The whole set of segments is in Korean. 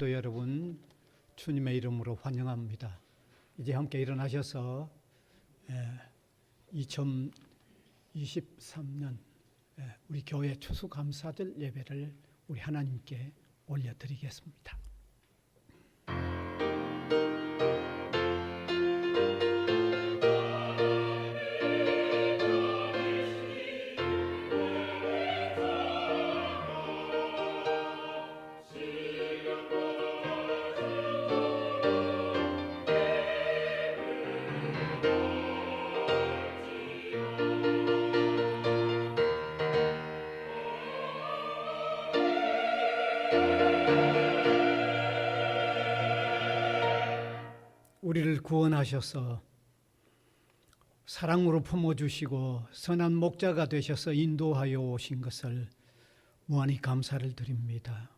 성도 여러분, 주님의 이름으로 환영합니다. 이제 함께 일어나셔서 2023년 우리 교회 추수감사절 예배를 우리 하나님께 올려드리겠습니다. 우리를 구원하셔서 사랑으로 품어주시고 선한 목자가 되셔서 인도하여 오신 것을 무한히 감사를 드립니다.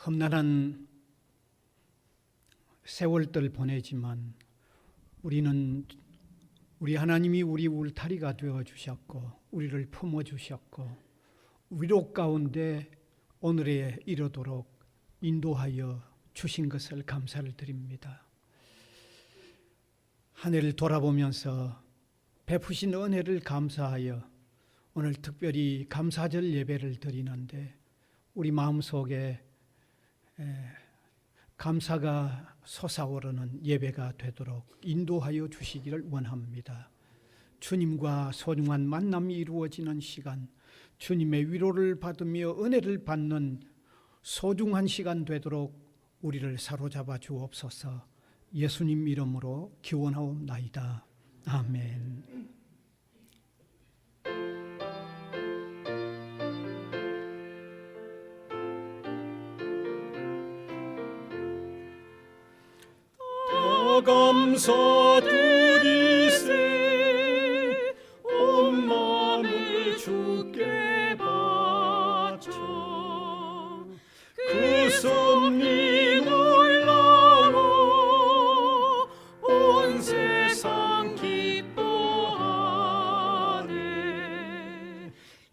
험난한 세월들 보내지만 우리 하나님이 우리 울타리가 되어주셨고 우리를 품어주셨고 위로 가운데 오늘에 이르도록 인도하여 주신 것을 감사를 드립니다. 한 해를 돌아보면서 베푸신 은혜를 감사하여 오늘 특별히 감사절 예배를 드리는데 우리 마음속에 감사가 솟아오르는 예배가 되도록 인도하여 주시기를 원합니다. 주님과 소중한 만남이 이루어지는 시간, 주님의 위로를 받으며 은혜를 받는 소중한 시간 되도록 우리를 사로잡아 주옵소서. 예수님 이름으로 기원하옵나이다. 아멘. 다 감사드리세 온 마음을 주께 바쳐 그 섭리 세상 기뻐하네.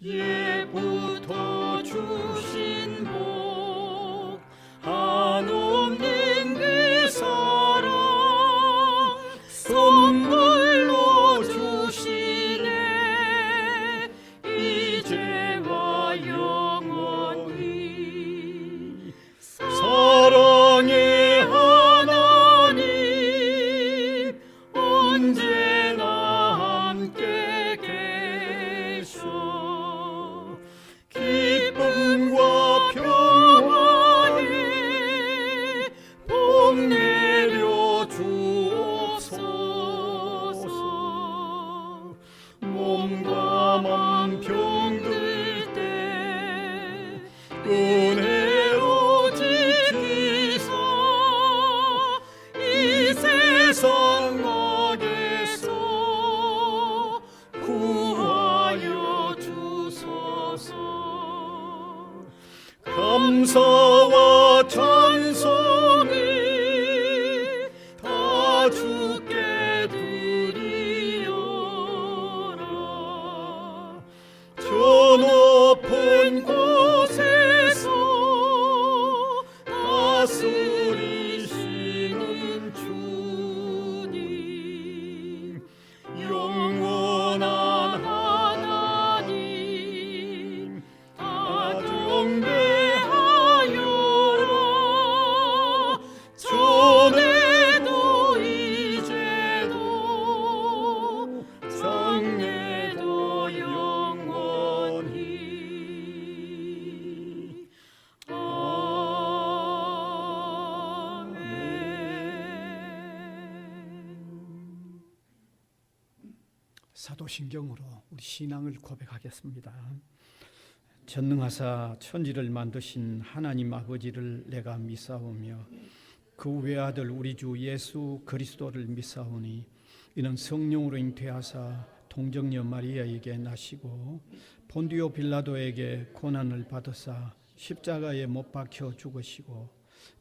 예부터 주신 복 한없는 그 사랑 선물로 주시네. 이제와 영원히 사랑의 언제나 함께 계셔 기쁨과 평화에 복 내려 주옵소서. 몸과 맘 병들 때 은혜로 지키사 이 세상 구하여 주소서. 감사와 찬송이 다 주께 드리오라. 저 높은 곳에서 다스리시는 주님 영원한 하나님 다 경배하여라. 전에도 이제도 장래도 영원히 사도신경으로 우리 신앙을 고백하겠습니다. 전능하사 천지를 만드신 하나님 아버지를 내가 믿사오며 그 외아들 우리 주 예수 그리스도를 믿사오니 이는 성령으로 잉태하사 동정녀 마리아에게 나시고 본디오 빌라도에게 고난을 받으사 십자가에 못 박혀 죽으시고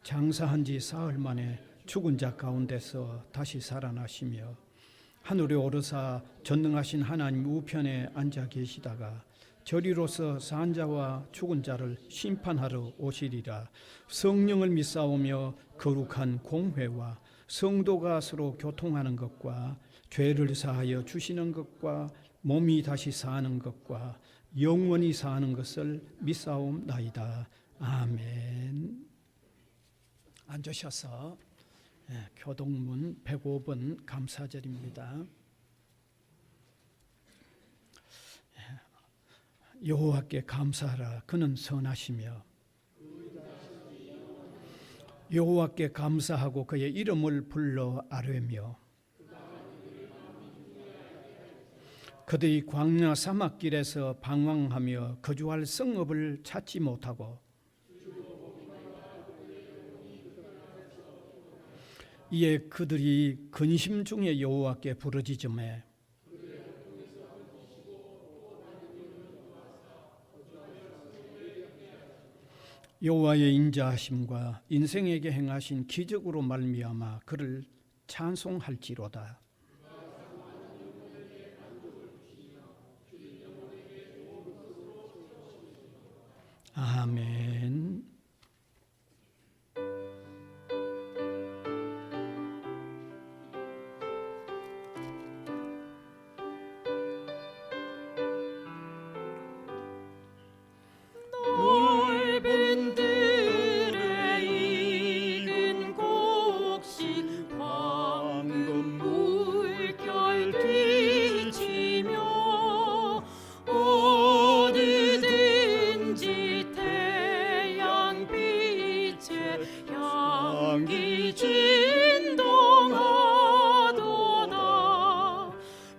장사한 지 사흘 만에 죽은 자 가운데서 다시 살아나시며 하늘에 오르사 전능하신 하나님 우편에 앉아 계시다가 저리로서 산 자와 죽은 자를 심판하러 오시리라. 성령을 믿사오며 거룩한 공회와 성도가 서로 교통하는 것과 죄를 사하여 주시는 것과 몸이 다시 사는 것과 영원히 사는 것을 믿사옵나이다. 아멘. 앉으셔서 교동문 105번 감사절입니다. 여호와께 감사하라. 그는 선하시며 여호와께 감사하고 그의 이름을 불러 아뢰며 그들이 광야 사막길에서 방황하며 거주할 성읍을 찾지 못하고 이에 그들이 근심 중에 여호와께 부르짖음에 여호와의 인자하심과 인생에게 행하신 기적으로 말미암아 그를 찬송할지로다. 아멘. 넓은 들에 익은 곡식 황금 물결 뒤치며 어디든지 태양빛에 향기 진동하도다.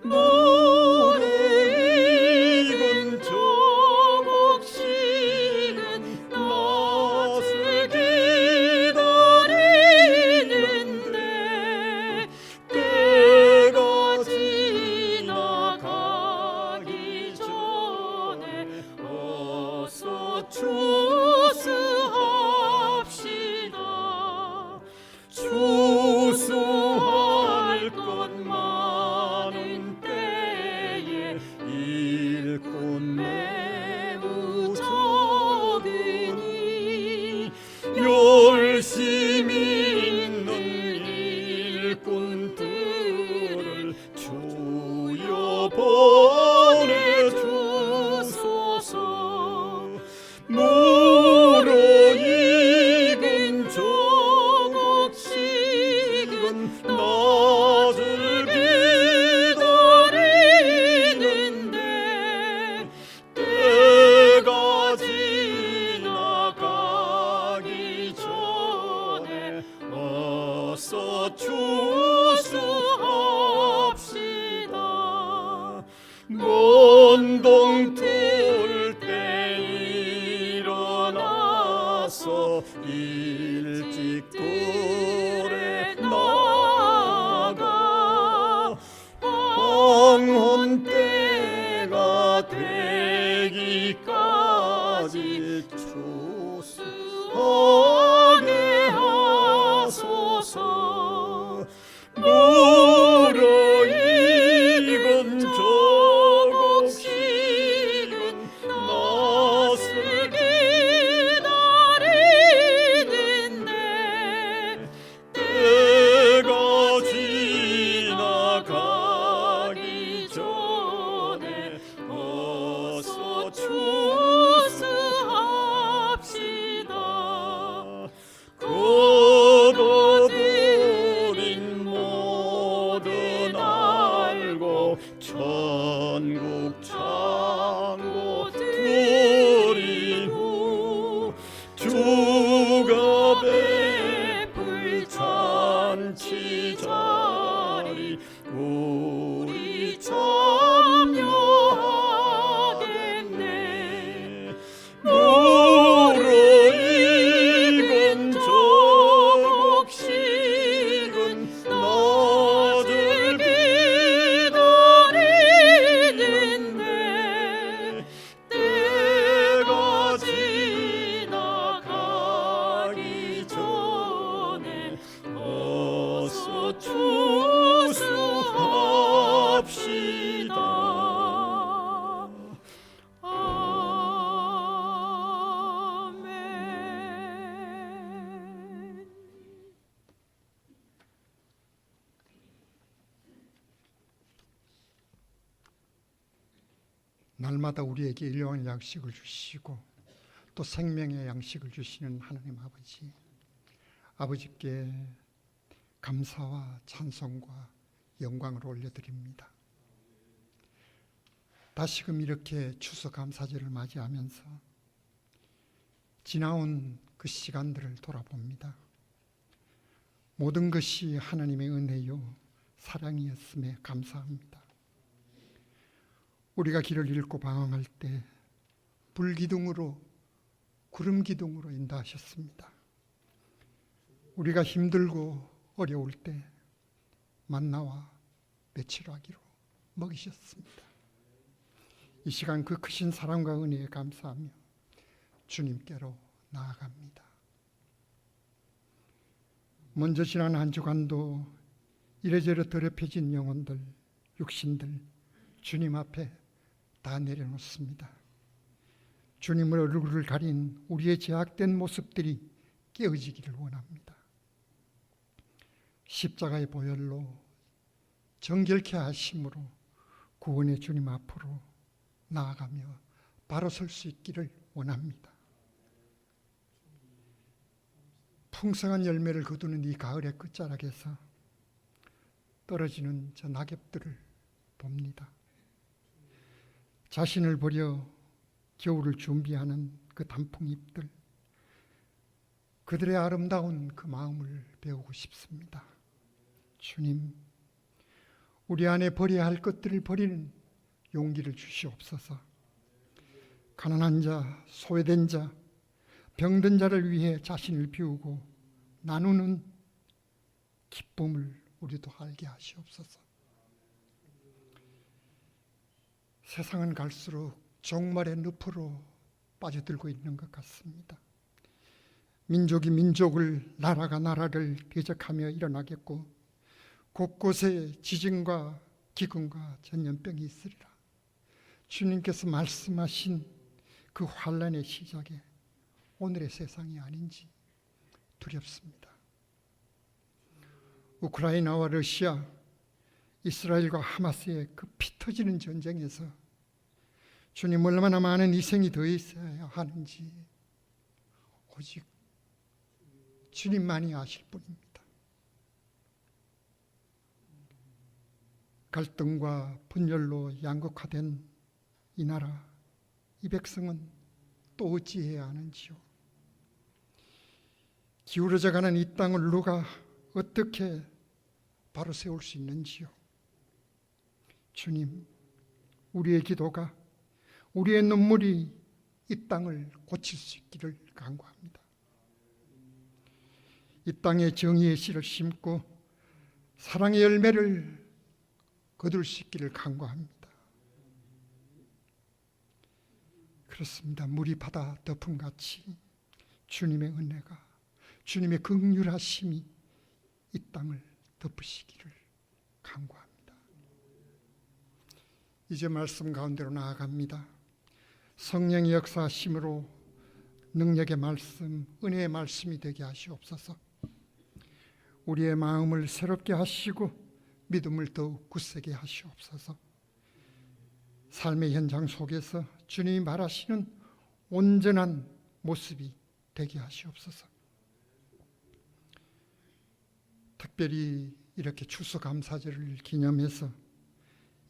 모래 익은 조곡식은 낯을 기다리는데 때가 지나가기 전에 어서 추수합시다. 추수할 것 많은 때에 일꾼 매우 적으니 열심히 있는 일꾼들을 주여 보내주소서. 모로 익은 조곡식은 낯을 기다리는데 때가 지나가기 전에 어서 추수합시다. 먼동 틀 때 일어나서 일찍 들에 나가 황혼 때가 되기까지 추수하게 하소서. 모로 익은 조곡식은 낯을 기다리는데 때가 지나가기 전에 어서 추수합시다. 날마다 우리에게 일용할 양식을 주시고 또 생명의 양식을 주시는 하나님 아버지, 아버지께 감사와 찬송과 영광을 올려드립니다. 다시금 이렇게 추수감사절을 맞이하면서 지나온 그 시간들을 돌아봅니다. 모든 것이 하나님의 은혜요 사랑이었음에 감사합니다. 우리가 길을 잃고 방황할 때 불기둥으로 구름기둥으로 인도하셨습니다. 우리가 힘들고 어려울 때 만나와 메추라기로 먹이셨습니다. 이 시간 그 크신 사랑과 은혜에 감사하며 주님께로 나아갑니다. 먼저 지난 한 주간도 이래저래 더럽혀진 영혼들, 육신들 주님 앞에 다 내려놓습니다. 주님의 얼굴을 가린 우리의 제약된 모습들이 깨어지기를 원합니다. 십자가의 보혈로 정결케 하심으로 구원의 주님 앞으로 나아가며 바로 설 수 있기를 원합니다. 풍성한 열매를 거두는 이 가을의 끝자락에서 떨어지는 저 낙엽들을 봅니다. 자신을 버려 겨울을 준비하는 그 단풍잎들, 그들의 아름다운 그 마음을 배우고 싶습니다. 주님, 우리 안에 버려야 할 것들을 버리는 용기를 주시옵소서. 가난한 자, 소외된 자, 병든 자를 위해 자신을 비우고 나누는 기쁨을 우리도 알게 하시옵소서. 세상은 갈수록 종말의 늪으로 빠져들고 있는 것 같습니다. 민족이 민족을, 나라가 나라를 대적하며 일어나겠고 곳곳에 지진과 기근과 전염병이 있으리라. 주님께서 말씀하신 그 환란의 시작에 오늘의 세상이 아닌지 두렵습니다. 우크라이나와 러시아, 이스라엘과 하마스의 그 피 터지는 전쟁에서 주님 얼마나 많은 희생이 더 있어야 하는지 오직 주님만이 아실 뿐입니다. 갈등과 분열로 양극화된 이 나라, 이 백성은 또 어찌해야 하는지요? 기울어져가는 이 땅을 누가 어떻게 바로 세울 수 있는지요? 주님, 우리의 기도가, 우리의 눈물이 이 땅을 고칠 수 있기를 간구합니다. 이 땅에 정의의 씨를 심고 사랑의 열매를 거둘 수 있기를 간구합니다. 그렇습니다. 물이 바다 덮음같이 주님의 은혜가, 주님의 긍휼하심이 이 땅을 덮으시기를 간구합니다. 이제 말씀 가운데로 나아갑니다. 성령의 역사하심으로 능력의 말씀, 은혜의 말씀이 되게 하시옵소서. 우리의 마음을 새롭게 하시고 믿음을 더욱 굳세게 하시옵소서. 삶의 현장 속에서 주님이 말하시는 온전한 모습이 되게 하시옵소서. 특별히 이렇게 추수감사절을 기념해서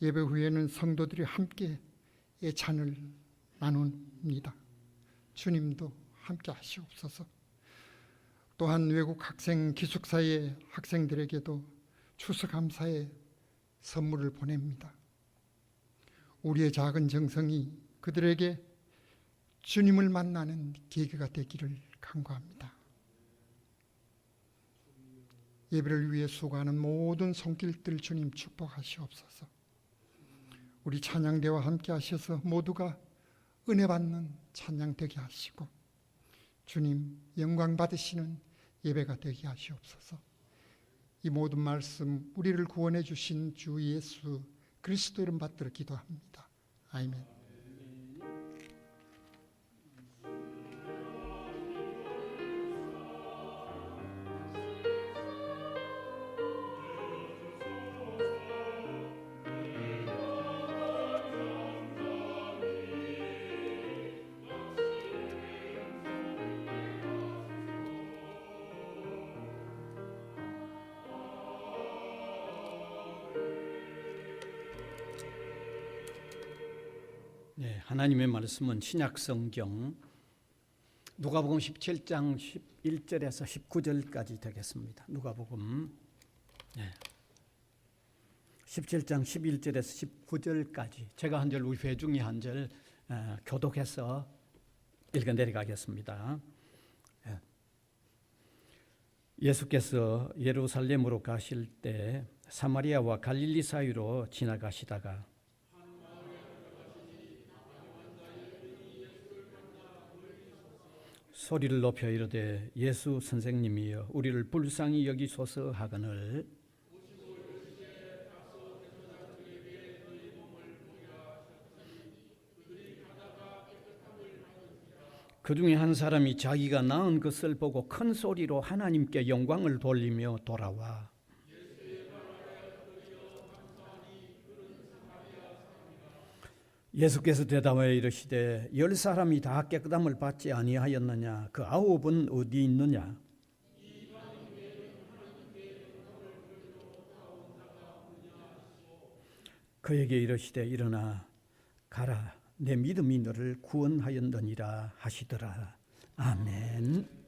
예배 후에는 성도들이 함께 예찬을 나눕니다. 주님도 함께 하시옵소서. 또한 외국 학생 기숙사의 학생들에게도 추수감사의 선물을 보냅니다. 우리의 작은 정성이 그들에게 주님을 만나는 계기가 되기를 간구합니다. 예배를 위해 수고하는 모든 손길들 주님 축복하시옵소서. 우리 찬양대와 함께 하셔서 모두가 은혜 받는 찬양 되게 하시고 주님 영광 받으시는 예배가 되게 하시옵소서. 이 모든 말씀 우리를 구원해 주신 주 예수 그리스도 이름 받들어 기도합니다. 아멘. 네, 하나님의 말씀은 신약 성경 누가복음 17장 11절에서 19절까지 되겠습니다. 누가복음 17장 11절에서 19절까지 제가 한 절, 우리 회중이 한 절 교독해서 읽어 내려가겠습니다. 예수께서 예루살렘으로 가실 때 사마리아와 갈릴리 사이로 지나가시다가 소리를 높여 이르되 예수 선생님이여 우리를 불쌍히 여기소서 하거늘 그 중에 한 사람이 자기가 낳은 것을 보고 큰 소리로 하나님께 영광을 돌리며 돌아와 예수께서 대답하여 이르시되 10사람이 다 깨끗함을 받지 아니하였느냐 그 9은 어디 있느냐 그에게 이르시되 일어나 가라 내 믿음이 너를 구원하였느니라 하시더라. 아멘.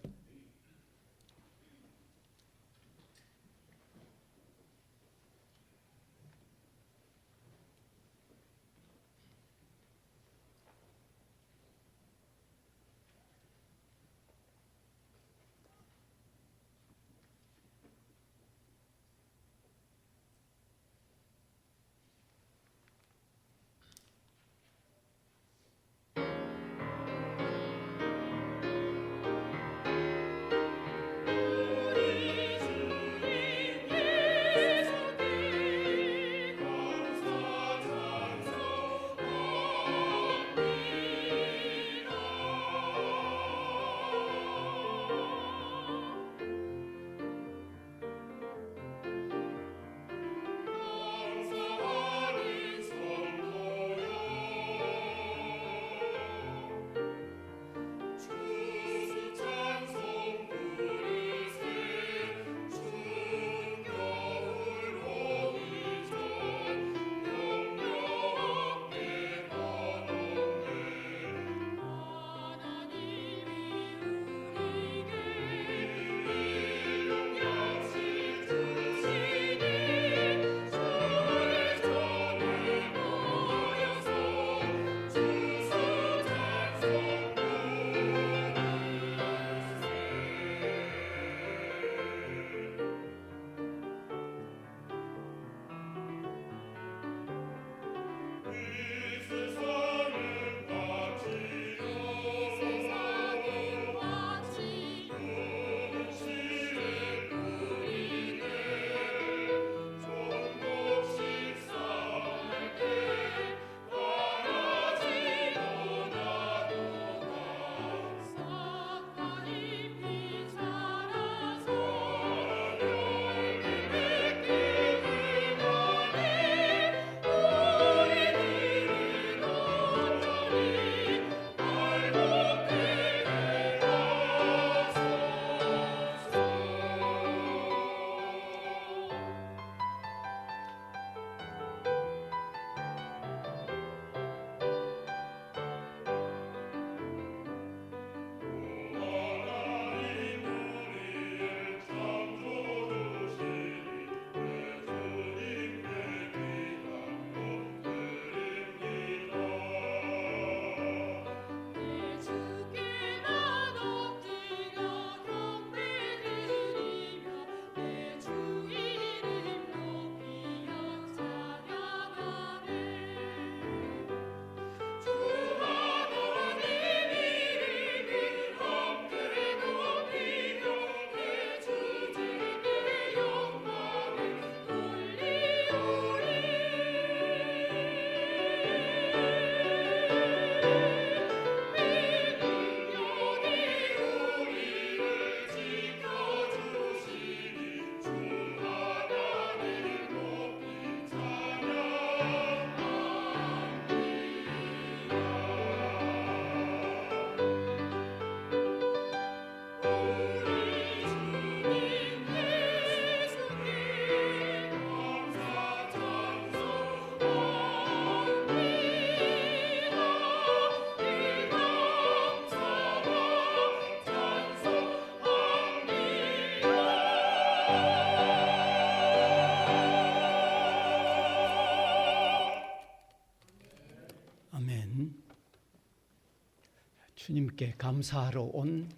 예수님께 감사하러 온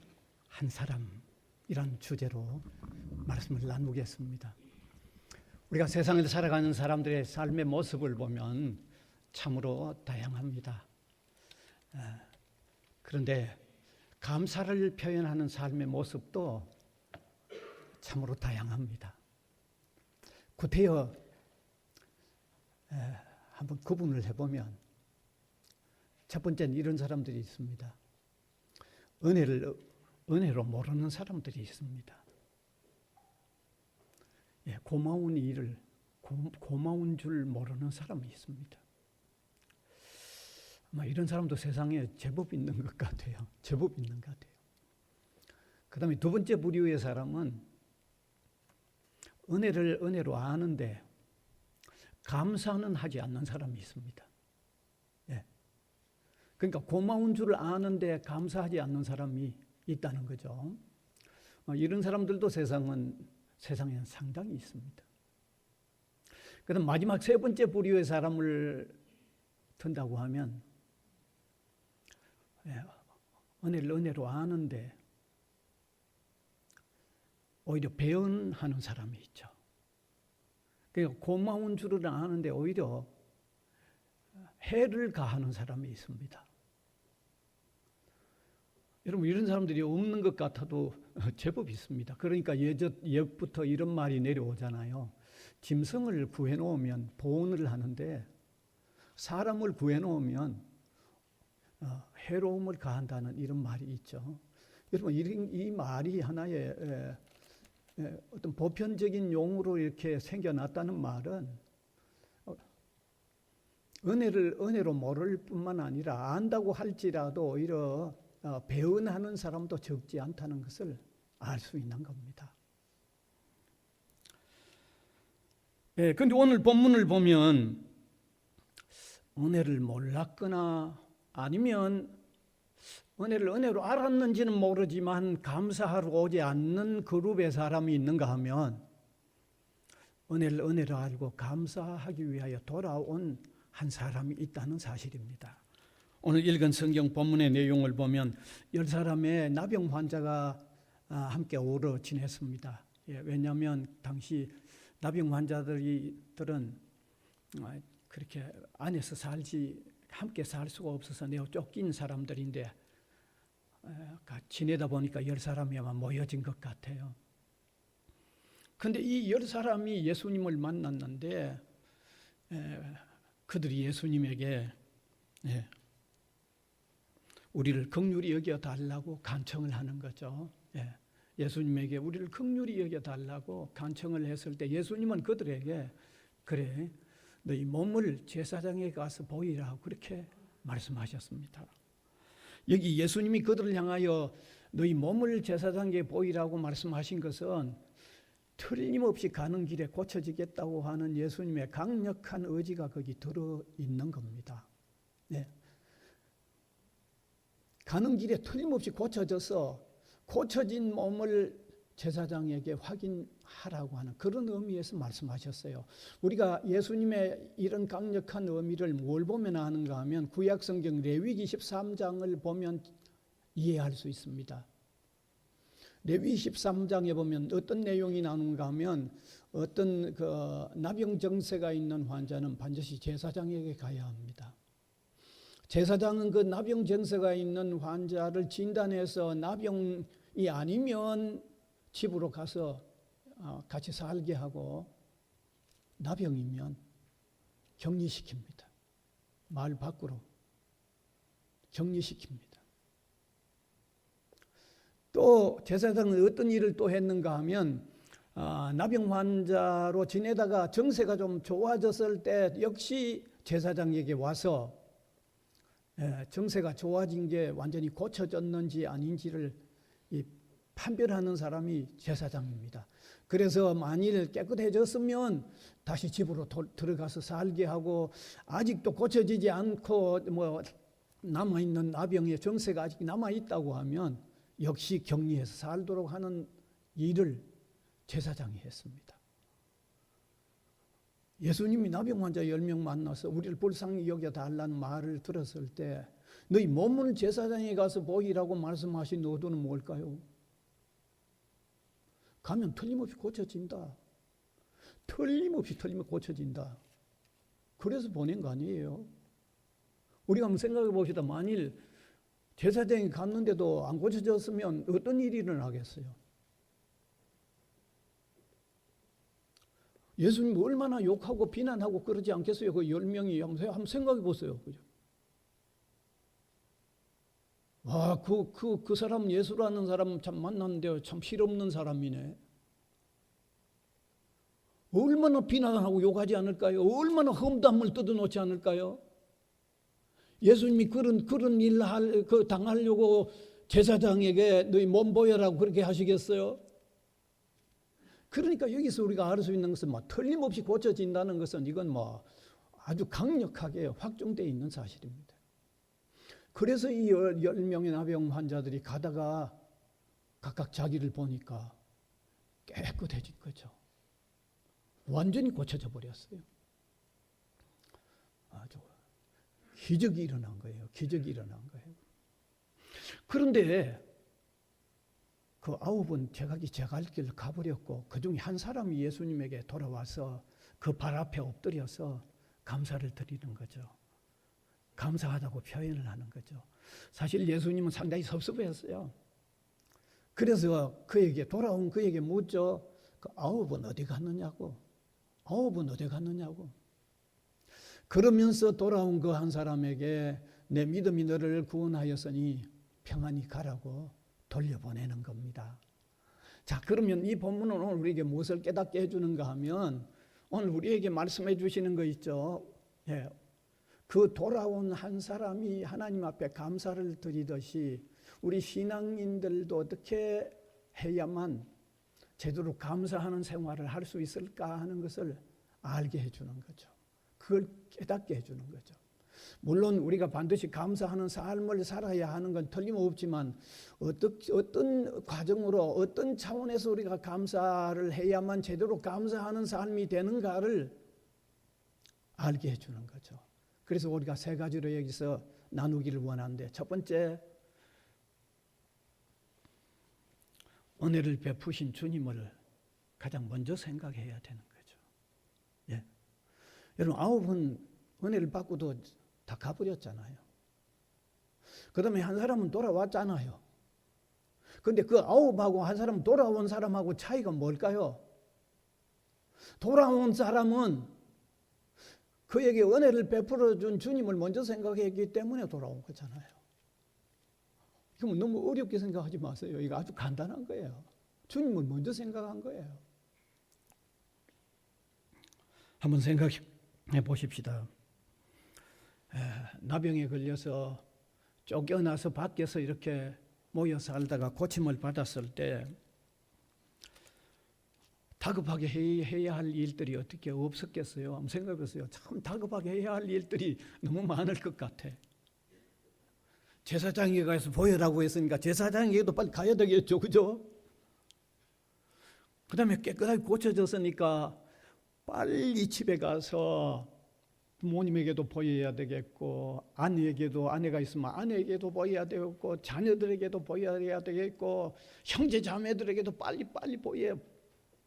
한 사람이란 주제로 말씀을 나누겠습니다. 우리가 세상을 살아가는 사람들의 삶의 모습을 보면 참으로 다양합니다. 그런데 감사를 표현하는 삶의 모습도 참으로 다양합니다. 구태여 한번 구분을 해보면 첫 번째는 이런 사람들이 있습니다. 은혜로 모르는 사람들이 있습니다. 고마운 일을 고마운 줄 모르는 사람이 있습니다. 아마 이런 사람도 세상에 제법 있는 것 같아요. 제법 있는 것 같아요. 그 다음에 두 번째 부류의 사람은 은혜를 은혜로 아는데 감사는 하지 않는 사람이 있습니다. 그러니까 고마운 줄 아는데 감사하지 않는 사람이 있다는 거죠. 이런 사람들도 세상에는 상당히 있습니다. 그다음 마지막 세 번째 부류의 사람을 든다고 하면 은혜를 은혜로 아는데 오히려 배은하는 사람이 있죠. 그러니까 고마운 줄을 아는데 오히려 해를 가하는 사람이 있습니다. 여러분 이런 사람들이 없는 것 같아도 제법 있습니다. 그러니까 옛부터 이런 말이 내려오잖아요. 짐승을 구해놓으면 보온을 하는데 사람을 구해놓으면 해로움을 가한다는 이런 말이 있죠. 여러분 이 말이 하나의 어떤 보편적인 용어로 이렇게 생겨났다는 말은 은혜를 은혜로 모를 뿐만 아니라 안다고 할지라도 오히려 배은하는 사람도 적지 않다는 것을 알 수 있는 겁니다. 그런데 오늘 본문을 보면 은혜를 몰랐거나 아니면 은혜를 은혜로 알았는지는 모르지만 감사하러 오지 않는 그룹의 사람이 있는가 하면 은혜를 은혜로 알고 감사하기 위하여 돌아온 한 사람이 있다는 사실입니다. 오늘 읽은 성경 본문의 내용을 보면 10사람의 나병 환자가 함께 어우러 지냈습니다. 왜냐하면 당시 나병 환자들은 그렇게 안에서 함께 살 수가 없어서 내어 쫓긴 사람들인데 지내다 보니까 10사람이만 모여진 것 같아요. 그런데 이 10사람이 예수님을 만났는데 그들이 예수님에게 우리를 긍휼히 여겨달라고 간청을 하는 거죠. 예수님에게 우리를 긍휼히 여겨달라고 간청을 했을 때 예수님은 그들에게 그래 너희 몸을 제사장에 가서 보이라고 그렇게 말씀하셨습니다. 여기 예수님이 그들을 향하여 너희 몸을 제사장에게 보이라고 말씀하신 것은 틀림없이 가는 길에 고쳐지겠다고 하는 예수님의 강력한 의지가 거기 들어있는 겁니다. 가는 길에 틀림없이 고쳐져서 고쳐진 몸을 제사장에게 확인하라고 하는 그런 의미에서 말씀하셨어요. 우리가 예수님의 이런 강력한 의미를 뭘 보면 아는가 하면 구약성경 레위기 13장을 보면 이해할 수 있습니다. 레위기 13장에 보면 어떤 내용이 나오는가 하면 어떤 나병정세가 있는 환자는 반드시 제사장에게 가야 합니다. 제사장은 그 나병정세가 있는 환자를 진단해서 나병이 아니면 집으로 가서 같이 살게 하고 나병이면 격리시킵니다. 마을 밖으로 격리시킵니다. 또 제사장은 어떤 일을 또 했는가 하면 나병 환자로 지내다가 정세가 좀 좋아졌을 때 역시 제사장에게 와서 정세가 좋아진 게 완전히 고쳐졌는지 아닌지를 판별하는 사람이 제사장입니다. 그래서 만일 깨끗해졌으면 다시 집으로 들어가서 살게 하고 아직도 고쳐지지 않고 남아있는 나병의 정세가 아직 남아있다고 하면 역시 격리해서 살도록 하는 일을 제사장이 했습니다. 예수님이 나병 환자 10명 만나서 우리를 불쌍히 여겨달라는 말을 들었을 때 너희 몸을 제사장에 가서 보이라고 말씀하신 의도는 뭘까요? 가면 틀림없이 고쳐진다. 틀림없이 고쳐진다. 그래서 보낸 거 아니에요. 우리가 한번 생각해 봅시다. 만일 제사장이 갔는데도 안 고쳐졌으면 어떤 일이 일어나겠어요? 예수님 얼마나 욕하고 비난하고 그러지 않겠어요? 그 10명이 한번 생각해 보세요. 그죠? 와, 그 사람 예수라는 사람 참 만났는데 참 실없는 사람이네. 얼마나 비난하고 욕하지 않을까요? 얼마나 험담을 뜯어놓지 않을까요? 예수님이 그런 일 당하려고 제사장에게 너희 몸 보여라고 그렇게 하시겠어요? 그러니까 여기서 우리가 알 수 있는 것은 틀림없이 고쳐진다는 것은 이건 아주 강력하게 확정되어 있는 사실입니다. 그래서 이 10명의 나병 환자들이 가다가 각각 자기를 보니까 깨끗해진 거죠. 완전히 고쳐져 버렸어요. 아주 기적이 일어난 거예요. 기적이 일어난 거예요. 그런데 그 9은 제각이 제 갈 길을 가버렸고 그중에 한 사람이 예수님에게 돌아와서 그 발 앞에 엎드려서 감사를 드리는 거죠. 감사하다고 표현을 하는 거죠. 사실 예수님은 상당히 섭섭했어요. 그래서 돌아온 그에게 묻죠. 그 9은 어디 갔느냐고. 9은 어디 갔느냐고. 그러면서 돌아온 그 한 사람에게 내 믿음이 너를 구원하였으니 평안히 가라고 돌려보내는 겁니다. 자, 그러면 이 본문은 오늘 우리에게 무엇을 깨닫게 해주는가 하면 오늘 우리에게 말씀해 주시는 거 있죠. 예. 그 돌아온 한 사람이 하나님 앞에 감사를 드리듯이 우리 신앙인들도 어떻게 해야만 제대로 감사하는 생활을 할 수 있을까 하는 것을 알게 해주는 거죠. 그걸 깨닫게 해주는 거죠. 물론 우리가 반드시 감사하는 삶을 살아야 하는 건 틀림없지만 어떤 과정으로 어떤 차원에서 우리가 감사를 해야만 제대로 감사하는 삶이 되는가를 알게 해주는 거죠. 그래서 우리가 세 가지로 여기서 나누기를 원하는데 첫 번째, 은혜를 베푸신 주님을 가장 먼저 생각해야 되는 거죠. 예. 여러분 9은 은혜를 받고도 다 가버렸잖아요. 그 다음에 한 사람은 돌아왔잖아요. 그런데 그 9하고 한 사람 돌아온 사람하고 차이가 뭘까요? 돌아온 사람은 그에게 은혜를 베풀어 준 주님을 먼저 생각했기 때문에 돌아온 거잖아요. 그럼 너무 어렵게 생각하지 마세요. 이거 아주 간단한 거예요. 주님을 먼저 생각한 거예요. 한번 생각해 보십시다. 나병에 걸려서 쫓겨나서 밖에서 이렇게 모여 살다가 고침을 받았을 때 다급하게 해야 할 일들이 어떻게 없었겠어요? 한번 생각해 보세요. 참 다급하게 해야 할 일들이 너무 많을 것 같아. 제사장에게 가서 보여라고 했으니까 제사장에게도 빨리 가야 되겠죠. 그죠? 그 다음에 깨끗하게 고쳐졌으니까 빨리 집에 가서 부모님에게도 보여야 되겠고, 아내에게도, 아내가 있으면 아내에게도 보여야 되겠고, 자녀들에게도 보여야 되겠고, 형제 자매들에게도 빨리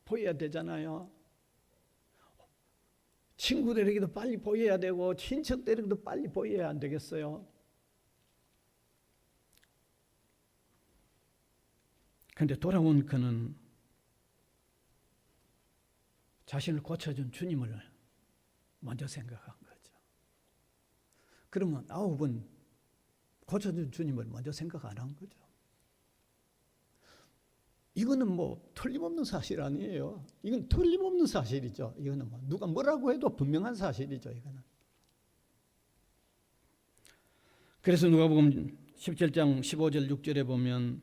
보여야 되잖아요. 친구들에게도 빨리 보여야 되고, 친척들에게도 빨리 보여야 안 되겠어요? 그런데 돌아온 그는 자신을 고쳐준 주님을 먼저 생각한 거죠. 그러면 9은 고쳐준 주님을 먼저 생각 안 한 거죠. 이거는 틀림없는 사실 아니에요. 이건 틀림없는 사실이죠. 이거는 누가 뭐라고 해도 분명한 사실이죠. 이거는. 그래서 누가복음 17장 15절 6절에 보면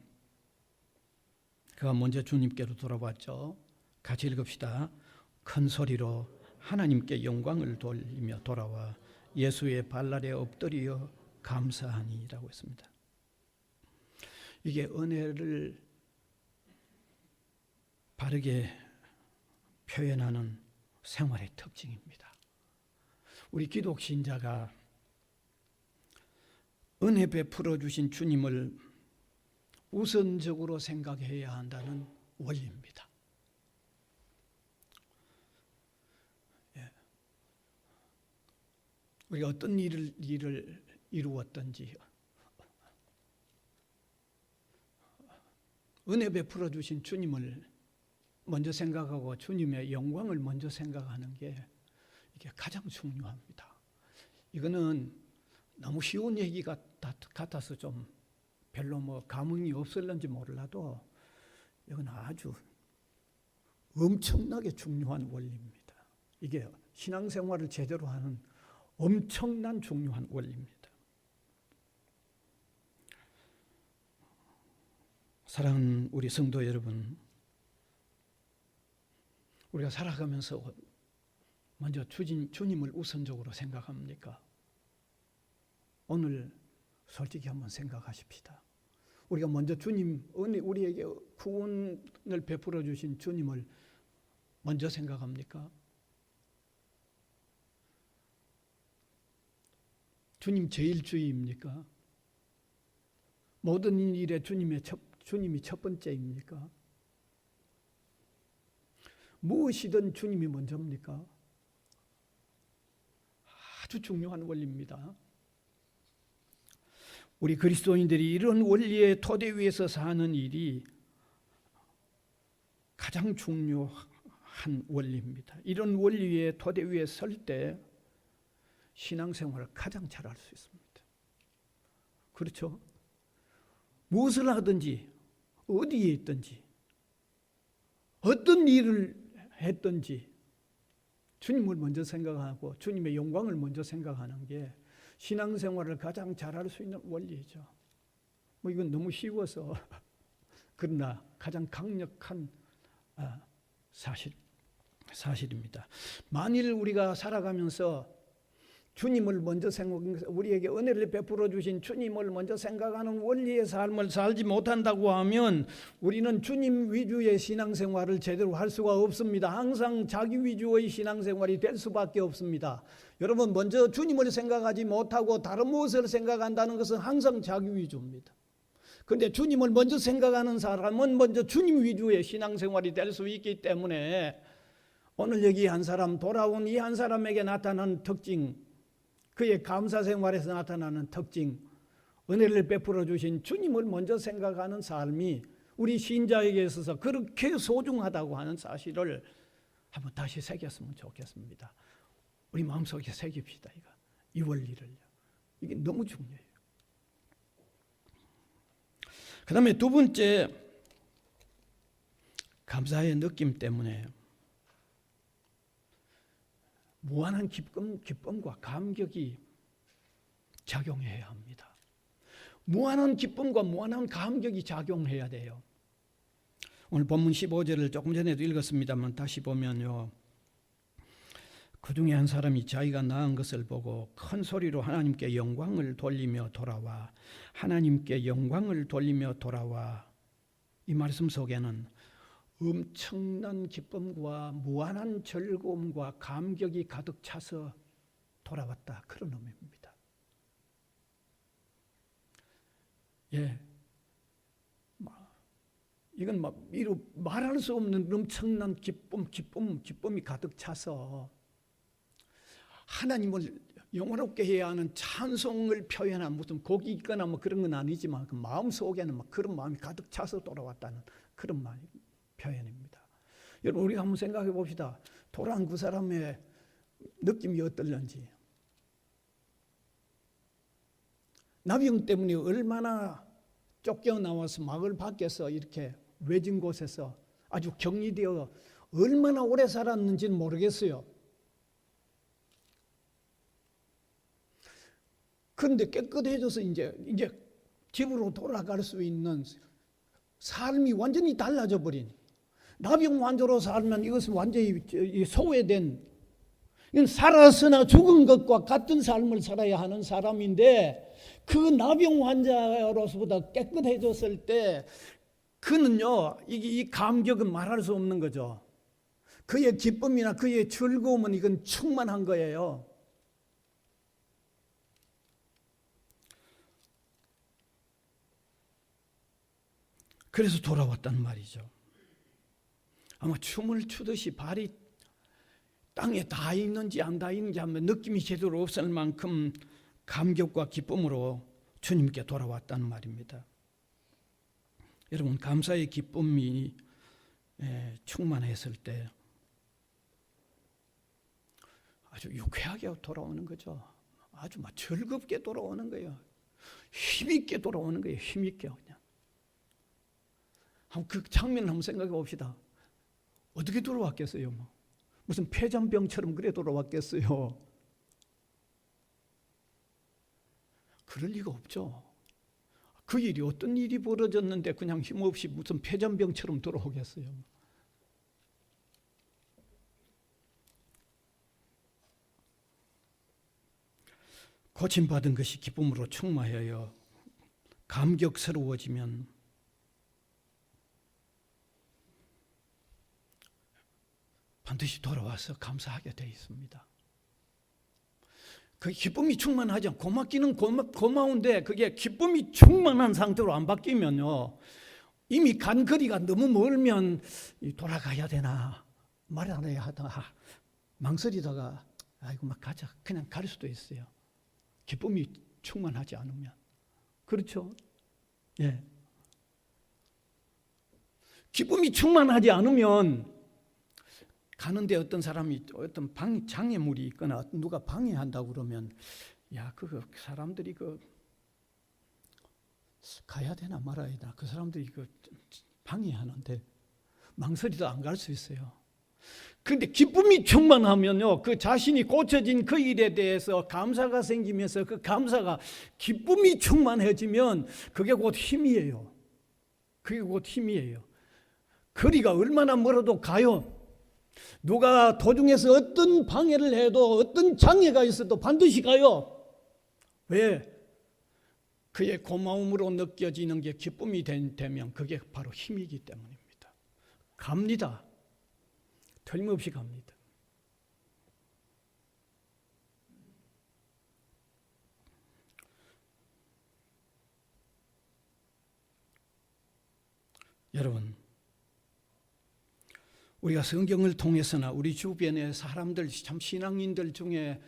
그가 먼저 주님께로 돌아왔죠. 같이 읽읍시다. 큰 소리로 하나님께 영광을 돌리며 돌아와 예수의 발날에 엎드려 감사하니라고 했습니다. 이게 은혜를 바르게 표현하는 생활의 특징입니다. 우리 기독 신자가 은혜 베풀어 주신 주님을 우선적으로 생각해야 한다는 원리입니다. 우리가 어떤 일을 이루었든지 은혜 베풀어 주신 주님을 먼저 생각하고 주님의 영광을 먼저 생각하는 게 이게 가장 중요합니다. 이거는 너무 쉬운 얘기 같아서 좀 별로 감흥이 없을는지 몰라도 이건 아주 엄청나게 중요한 원리입니다. 이게 신앙생활을 제대로 하는 엄청난 중요한 원리입니다. 사랑하는 우리 성도 여러분, 우리가 살아가면서 먼저 주님을 우선적으로 생각합니까? 오늘 솔직히 한번 생각하십시다. 우리가 먼저 우리에게 구원을 베풀어 주신 주님을 먼저 생각합니까? 주님 제일주의입니까? 모든 일에 주님이 첫 번째입니까? 무엇이든 주님이 먼저입니까? 아주 중요한 원리입니다. 우리 그리스도인들이 이런 원리의 토대 위에서 사는 일이 가장 중요한 원리입니다. 이런 원리의 토대 위에 설 때 신앙생활을 가장 잘할 수 있습니다. 그렇죠? 무엇을 하든지 어디에 있든지 어떤 일을 했든지 주님을 먼저 생각하고 주님의 영광을 먼저 생각하는 게 신앙생활을 가장 잘할 수 있는 원리죠. 이건 너무 쉬워서 그러나 가장 강력한 사실입니다. 만일 우리가 살아가면서 주님을 먼저 우리에게 은혜를 베풀어 주신 주님을 먼저 생각하는 원리의 삶을 살지 못한다고 하면 우리는 주님 위주의 신앙생활을 제대로 할 수가 없습니다. 항상 자기 위주의 신앙생활이 될 수밖에 없습니다. 여러분, 먼저 주님을 생각하지 못하고 다른 무엇을 생각한다는 것은 항상 자기 위주입니다. 그런데 주님을 먼저 생각하는 사람은 먼저 주님 위주의 신앙생활이 될 수 있기 때문에 오늘 여기 한 사람, 돌아온 이 한 사람에게 나타나는 특징, 그의 감사생활에서 나타나는 특징, 은혜를 베풀어 주신 주님을 먼저 생각하는 삶이 우리 신자에게 있어서 그렇게 소중하다고 하는 사실을 한번 다시 새겼으면 좋겠습니다. 우리 마음속에 새깁시다. 이 원리를요. 이게 너무 중요해요. 그 다음에 두 번째, 감사의 느낌 때문에 무한한 기쁨과 감격이 작용해야 합니다. 무한한 기쁨과 무한한 감격이 작용해야 돼요. 오늘 본문 15절을 조금 전에도 읽었습니다만 다시 보면요. 그 중에 한 사람이 자기가 낳은 것을 보고 큰 소리로 하나님께 영광을 돌리며 돌아와, 하나님께 영광을 돌리며 돌아와. 이 말씀 속에는 엄청난 기쁨과 무한한 즐거움과 감격이 가득 차서 돌아왔다, 그런 의미입니다. 예, 이건 말할 수 없는 엄청난 기쁨이 가득 차서 하나님을 영원롭게 해야 하는 찬송을 표현한 무슨 곡이 있거나 그런 건 아니지만 그 마음 속에는 그런 마음이 가득 차서 돌아왔다는 그런 표현입니다. 여러분, 우리가 한번 생각해 봅시다. 돌아온 그 사람의 느낌이 어떨는지. 나병 때문에 얼마나 쫓겨나와서 마을 밖에서 이렇게 외진 곳에서 아주 격리되어 얼마나 오래 살았는지는 모르겠어요. 그런데 깨끗해져서 이제 집으로 돌아갈 수 있는 삶이 완전히 달라져 버린, 나병 환자로 살면 이것은 완전히 소외된, 이건 살았으나 죽은 것과 같은 삶을 살아야 하는 사람인데 그 나병 환자로서보다 깨끗해졌을 때 그는요, 이 감격은 말할 수 없는 거죠. 그의 기쁨이나 그의 즐거움은 이건 충만한 거예요. 그래서 돌아왔단 말이죠. 아마 춤을 추듯이 발이 땅에 닿아 있는지 안 닿아 있는지 한번 느낌이 제대로 없을 만큼 감격과 기쁨으로 주님께 돌아왔다는 말입니다. 여러분, 감사의 기쁨이 충만했을 때 아주 유쾌하게 돌아오는 거죠. 아주 막 즐겁게 돌아오는 거예요. 힘있게 돌아오는 거예요. 힘있게 그냥. 그 장면 한번 생각해 봅시다. 어떻게 돌아왔겠어요? 무슨 폐잔병처럼 그래 돌아왔겠어요? 그럴 리가 없죠. 그 일이 어떤 일이 벌어졌는데 그냥 힘없이 무슨 폐잔병처럼 돌아오겠어요? 고침받은 것이 기쁨으로 충만하여 감격스러워지면 반드시 돌아와서 감사하게 되어 있습니다. 그 기쁨이 충만하지 않고 고맙기는 고마운데 그게 기쁨이 충만한 상태로 안 바뀌면요, 이미 간 거리가 너무 멀면 돌아가야 되나 말 안 해야 하다 망설이다가 아이고 막 가자 그냥 갈 수도 있어요. 기쁨이 충만하지 않으면. 그렇죠? 예. 기쁨이 충만하지 않으면 가는데 어떤 사람이 어떤 장애물이 있거나 누가 방해한다고 그러면 야, 그 사람들이 가야 되나 말아야 되나 그 사람들이 방해하는데 망설이도 안 갈 수 있어요. 그런데 기쁨이 충만하면요, 그 자신이 고쳐진 그 일에 대해서 감사가 생기면서 그 감사가 기쁨이 충만해지면 그게 곧 힘이에요. 그게 곧 힘이에요. 거리가 얼마나 멀어도 가요. 누가 도중에서 어떤 방해를 해도 어떤 장애가 있어도 반드시 가요. 왜? 그의 고마움으로 느껴지는 게 기쁨이 되면 그게 바로 힘이기 때문입니다. 갑니다. 틀림없이 갑니다. 여러분, 우리가 성경을 통해서나 우리 주변의 사람들, 참 신앙인들 중에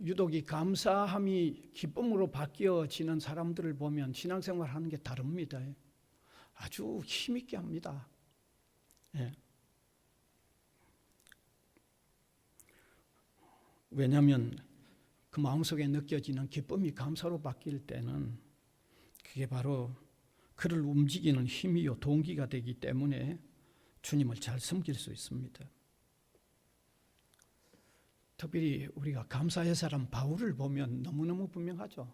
유독 이 감사함이 기쁨으로 바뀌어지는 사람들을 보면 신앙생활 하는 게 다릅니다. 아주 힘있게 합니다. 예. 왜냐하면 그 마음속에 느껴지는 기쁨이 감사로 바뀔 때는 그게 바로 그를 움직이는 힘이요 동기가 되기 때문에 주님을 잘 섬길 수 있습니다. 특별히 우리가 감사의 사람 바울을 보면 너무너무 분명하죠.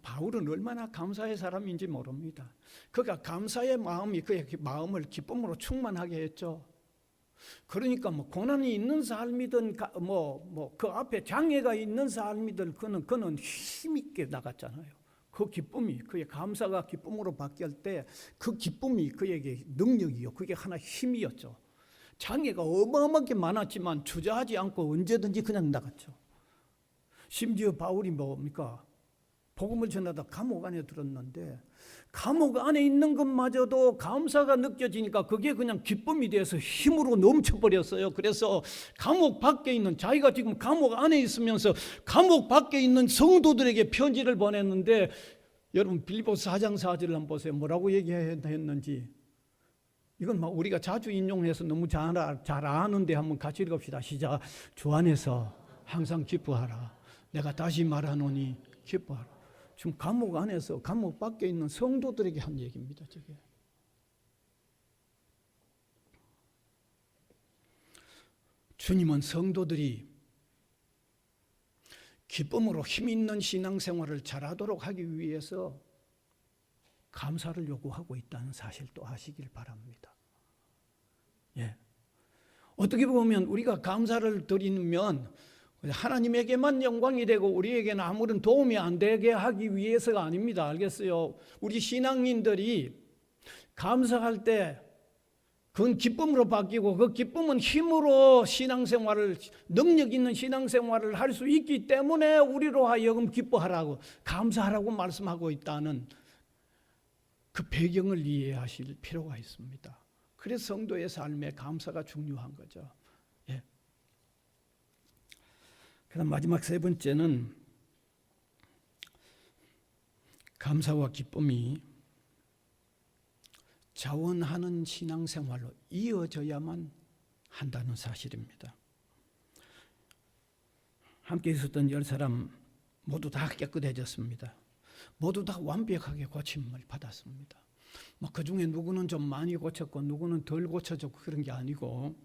바울은 얼마나 감사의 사람인지 모릅니다. 그가 감사의 마음이 그의 마음을 기쁨으로 충만하게 했죠. 그러니까 고난이 있는 삶이든 그 앞에 장애가 있는 삶이든 그는 힘있게 나갔잖아요. 그 기쁨이, 그의 감사가 기쁨으로 바뀔 때 그 기쁨이 그에게 능력이요, 그게 하나 힘이었죠. 장애가 어마어마하게 많았지만 주저하지 않고 언제든지 그냥 나갔죠. 심지어 바울이 뭡니까? 복음을 전하다 감옥 안에 들었는데 감옥 안에 있는 것마저도 감사가 느껴지니까 그게 그냥 기쁨이 돼서 힘으로 넘쳐버렸어요. 그래서 감옥 밖에 있는, 자기가 지금 감옥 안에 있으면서 감옥 밖에 있는 성도들에게 편지를 보냈는데, 여러분 빌립보서 4장 4절을 한번 보세요. 뭐라고 얘기했는지. 이건 막 우리가 자주 인용해서 너무 잘 아는데 한번 같이 읽읍시다. 시작. 주 안에서 항상 기뻐하라. 내가 다시 말하노니 기뻐하라. 지금 감옥 안에서 감옥 밖에 있는 성도들에게 한 얘기입니다. 저게. 주님은 성도들이 기쁨으로 힘 있는 신앙생활을 잘하도록 하기 위해서 감사를 요구하고 있다는 사실 또 아시길 바랍니다. 예. 어떻게 보면 우리가 감사를 드리면 하나님에게만 영광이 되고 우리에게는 아무런 도움이 안 되게 하기 위해서가 아닙니다. 알겠어요? 우리 신앙인들이 감사할 때 그건 기쁨으로 바뀌고 그 기쁨은 힘으로 신앙생활을, 능력 있는 신앙생활을 할 수 있기 때문에 우리로 하여금 기뻐하라고, 감사하라고 말씀하고 있다는 그 배경을 이해하실 필요가 있습니다. 그래서 성도의 삶에 감사가 중요한 거죠. 예. 그다음 마지막 세 번째는 감사와 기쁨이 자원하는 신앙생활로 이어져야만 한다는 사실입니다. 함께 있었던 10사람 모두 다 깨끗해졌습니다. 모두 다 완벽하게 고침을 받았습니다. 그 중에 누구는 좀 많이 고쳤고 누구는 덜 고쳐졌고 그런 게 아니고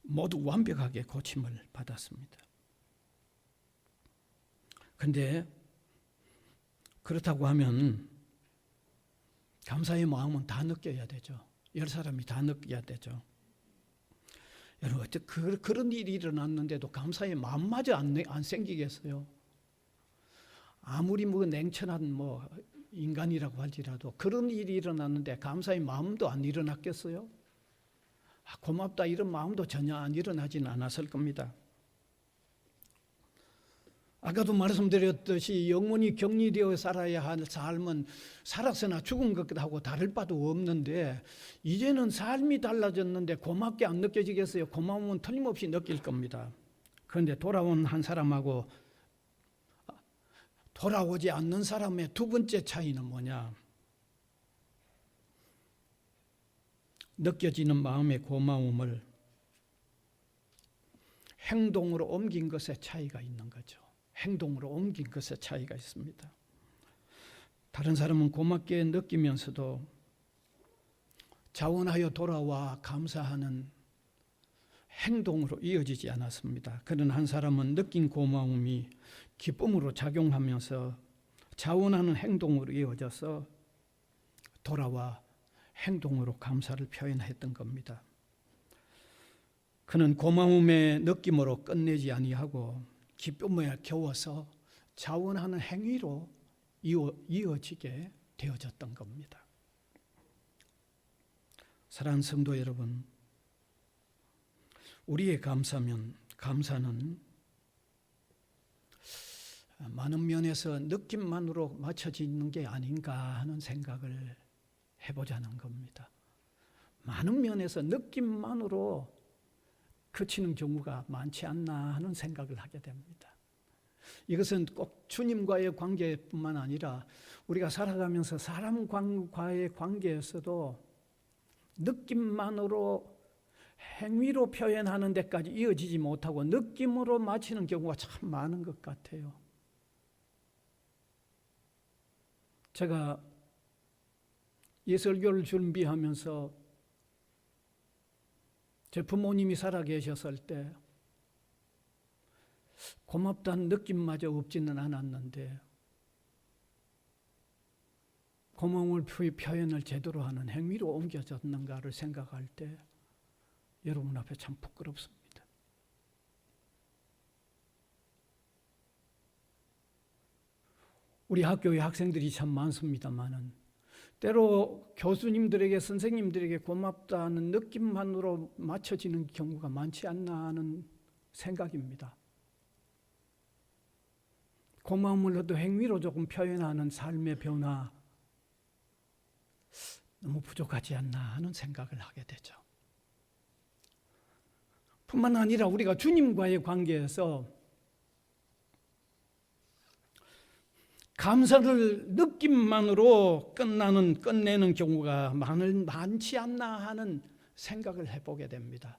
모두 완벽하게 고침을 받았습니다. 그런데 그렇다고 하면 감사의 마음은 다 느껴야 되죠. 10사람이 다 느껴야 되죠. 여러분, 그런 일이 일어났는데도 감사의 마음마저 안 생기겠어요? 아무리 냉철한 인간이라고 할지라도 그런 일이 일어났는데 감사의 마음도 안 일어났겠어요? 고맙다 이런 마음도 전혀 안 일어나지는 않았을 겁니다. 아까도 말씀드렸듯이 영원히 격리되어 살아야 할 삶은 살아서나 죽은 것하고 다를 바도 없는데 이제는 삶이 달라졌는데 고맙게 안 느껴지겠어요? 고마움은 틀림없이 느낄 겁니다. 그런데 돌아온 한 사람하고 돌아오지 않는 사람의 두 번째 차이는 뭐냐? 느껴지는 마음의 고마움을 행동으로 옮긴 것에 차이가 있는 거죠. 행동으로 옮긴 것에 차이가 있습니다. 다른 사람은 고맙게 느끼면서도 자원하여 돌아와 감사하는 행동으로 이어지지 않았습니다. 그런 한 사람은 느낀 고마움이 기쁨으로 작용하면서 자원하는 행동으로 이어져서 돌아와 행동으로 감사를 표현했던 겁니다. 그는 고마움의 느낌으로 끝내지 아니하고 기쁨에 겨워서 자원하는 행위로 이어지게 되어졌던 겁니다. 사랑하는 성도 여러분, 우리의 감사는 많은 면에서 느낌만으로 맞춰지는 게 아닌가 하는 생각을 해보자는 겁니다. 많은 면에서 느낌만으로 그치는 경우가 많지 않나 하는 생각을 하게 됩니다. 이것은 꼭 주님과의 관계뿐만 아니라 우리가 살아가면서 사람과의 관계에서도 느낌만으로 행위로 표현하는 데까지 이어지지 못하고 느낌으로 마치는 경우가 참 많은 것 같아요. 제가 예설교를 준비하면서 제 부모님이 살아계셨을 때 고맙다는 느낌마저 없지는 않았는데 고마움을 표현을 제대로 하는 행위로 옮겨졌는가를 생각할 때 여러분 앞에 참 부끄럽습니다. 우리 학교에 학생들이 참 많습니다만은 때로 교수님들에게 선생님들에게 고맙다는 느낌만으로 맞춰지는 경우가 많지 않나 하는 생각입니다. 고마움을 얻어 행위로 조금 표현하는 삶의 변화 너무 부족하지 않나 하는 생각을 하게 되죠. 뿐만 아니라 우리가 주님과의 관계에서 감사를 느낌만으로 끝내는 경우가 많지 않나 하는 생각을 해보게 됩니다.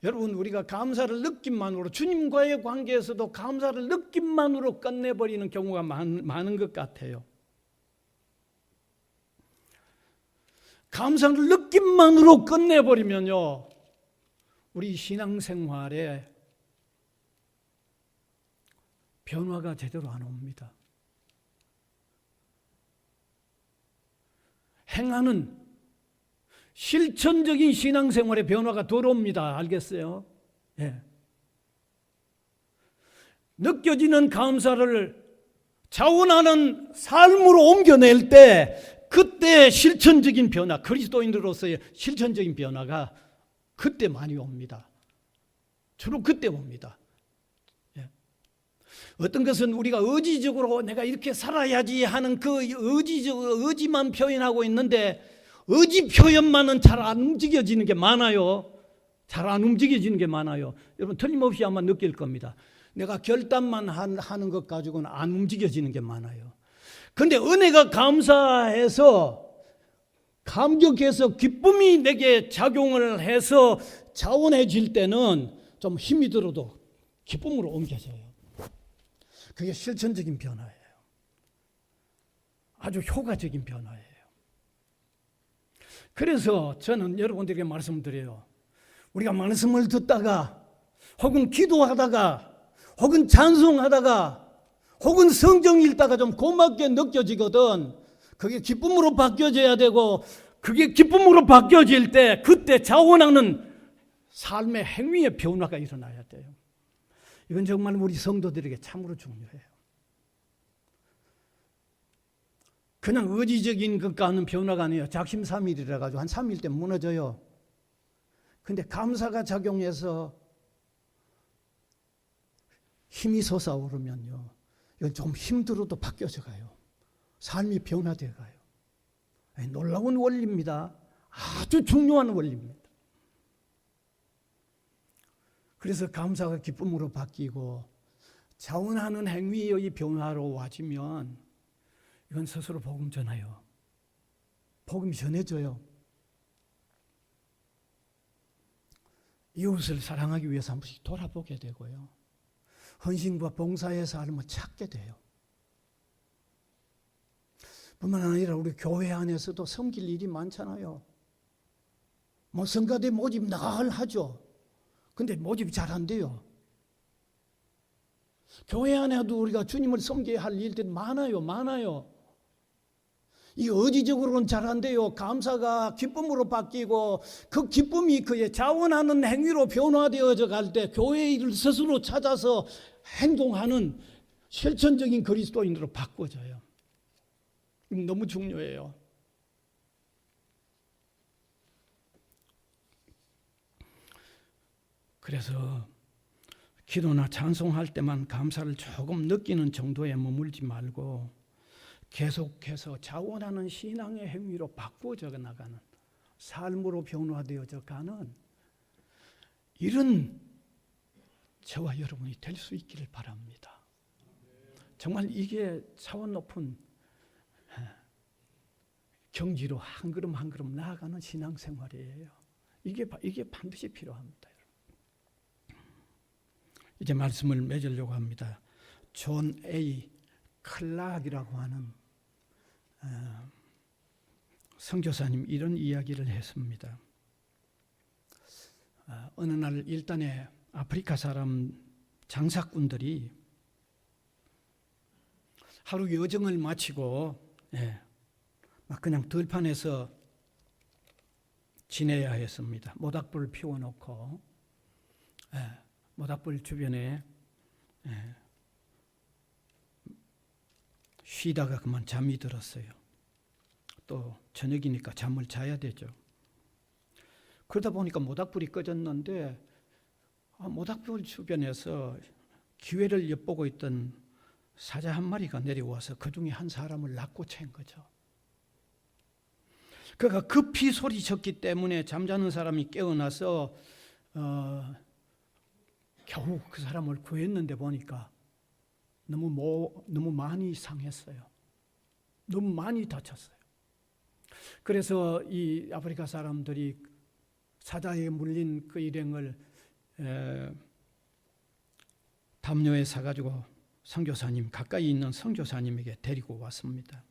여러분, 우리가 감사를 느낌만으로 주님과의 관계에서도 감사를 느낌만으로 끝내버리는 경우가 많은 것 같아요. 감사를 느낌만으로 끝내버리면요, 우리 신앙생활에 변화가 제대로 안 옵니다. 행하는 실천적인 신앙생활의 변화가 덜 옵니다. 알겠어요? 예. 느껴지는 감사를 자원하는 삶으로 옮겨낼 때 그때 실천적인 변화, 그리스도인으로서의 실천적인 변화가 그때 많이 옵니다. 주로 그때 옵니다. 예. 어떤 것은 우리가 의지적으로 내가 이렇게 살아야지 하는 그 의지만 표현하고 있는데 의지 표현만은 잘 안 움직여지는 게 많아요. 잘 안 움직여지는 게 많아요. 여러분 틀림없이 아마 느낄 겁니다. 내가 결단만 하는 것 가지고는 안 움직여지는 게 많아요. 그런데 은혜가 감사해서 감격해서 기쁨이 내게 작용을 해서 자원해질 때는 좀 힘이 들어도 기쁨으로 옮겨져요. 그게 실천적인 변화예요. 아주 효과적인 변화예요. 그래서 저는 여러분들에게 말씀드려요. 우리가 말씀을 듣다가 혹은 기도하다가 혹은 찬송하다가 혹은 성경 읽다가 좀 고맙게 느껴지거든. 그게 기쁨으로 바뀌어져야 되고 그게 기쁨으로 바뀌어질 때 그때 자원하는 삶의 행위의 변화가 일어나야 돼요. 이건 정말 우리 성도들에게 참으로 중요해요. 그냥 의지적인 것과 하는 변화가 아니에요. 작심삼일이라 가지고 한 3일 때 무너져요. 근데 감사가 작용해서 힘이 솟아오르면요, 이건 좀 힘들어도 바뀌어져 가요. 삶이 변화되어 가요. 놀라운 원리입니다. 아주 중요한 원리입니다. 그래서 감사가 기쁨으로 바뀌고 자원하는 행위의 변화로 와지면 이건 스스로 복음 전해요. 복음이 전해져요. 이웃을 사랑하기 위해서 한 번씩 돌아보게 되고요. 헌신과 봉사의 삶을 찾게 돼요. 뿐만 아니라 우리 교회 안에서도 섬길 일이 많잖아요. 뭐 성가대 모집 늘 하죠. 근데 모집이 잘 안 돼요. 교회 안에도 우리가 주님을 섬겨야 할 일들이 많아요. 이게 의지적으로는 잘 안 돼요. 감사가 기쁨으로 바뀌고 그 기쁨이 그의 자원하는 행위로 변화되어져 갈 때 교회 일을 스스로 찾아서 행동하는 실천적인 그리스도인으로 바꿔져요. 너무 중요해요. 그래서 기도나 찬송할 때만 감사를 조금 느끼는 정도에 머물지 말고 계속해서 자원하는 신앙의 행위로 바꿔져 나가는, 삶으로 변화되어져 가는 이런 저와 여러분이 될 수 있기를 바랍니다. 정말 이게 차원 높은 경지로 한 걸음 한 걸음 나아가는 신앙생활이에요. 이게 반드시 필요합니다. 이제 말씀을 맺으려고 합니다. 존 A. 클락이라고 하는 선교사님 이런 이야기를 했습니다. 어느 날 일단에 아프리카 사람 장사꾼들이 하루 여정을 마치고 막 그냥 들판에서 지내야 했습니다. 모닥불을 피워놓고 모닥불 주변에 쉬다가 그만 잠이 들었어요. 또 저녁이니까 잠을 자야 되죠. 그러다 보니까 모닥불이 꺼졌는데 모닥불 주변에서 기회를 엿보고 있던 사자 한 마리가 내려와서 그 중에 한 사람을 낚고 챈 거죠. 그가 급히 소리쳤기 때문에 잠자는 사람이 깨어나서 겨우 그 사람을 구했는데 보니까 너무 많이 상했어요. 너무 많이 다쳤어요. 그래서 이 아프리카 사람들이 사자에 물린 그 일행을 담요에 사가지고 선교사님, 가까이 있는 선교사님에게 데리고 왔습니다.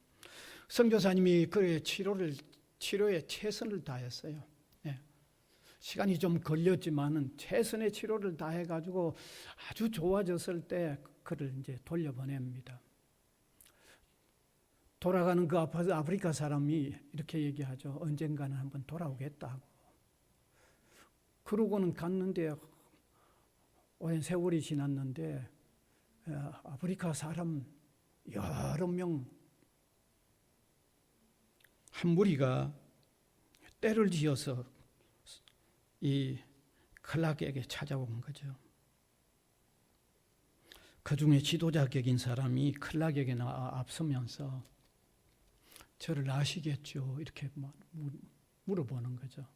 선교사님이 그의 치료에 최선을 다했어요. 시간이 좀 걸렸지만은 최선의 치료를 다해가지고 아주 좋아졌을 때 그를 이제 돌려보냅니다. 돌아가는 그 아프리카 사람이 이렇게 얘기하죠. 언젠가는 한번 돌아오겠다고. 그러고는 갔는데 오랜 세월이 지났는데 아프리카 사람 여러 명 한 무리가 때를 지어서 이 클락에게 찾아온 거죠. 그 중에 지도자격인 사람이 클락에게 앞서면서 저를 아시겠죠? 이렇게 물어보는 거죠.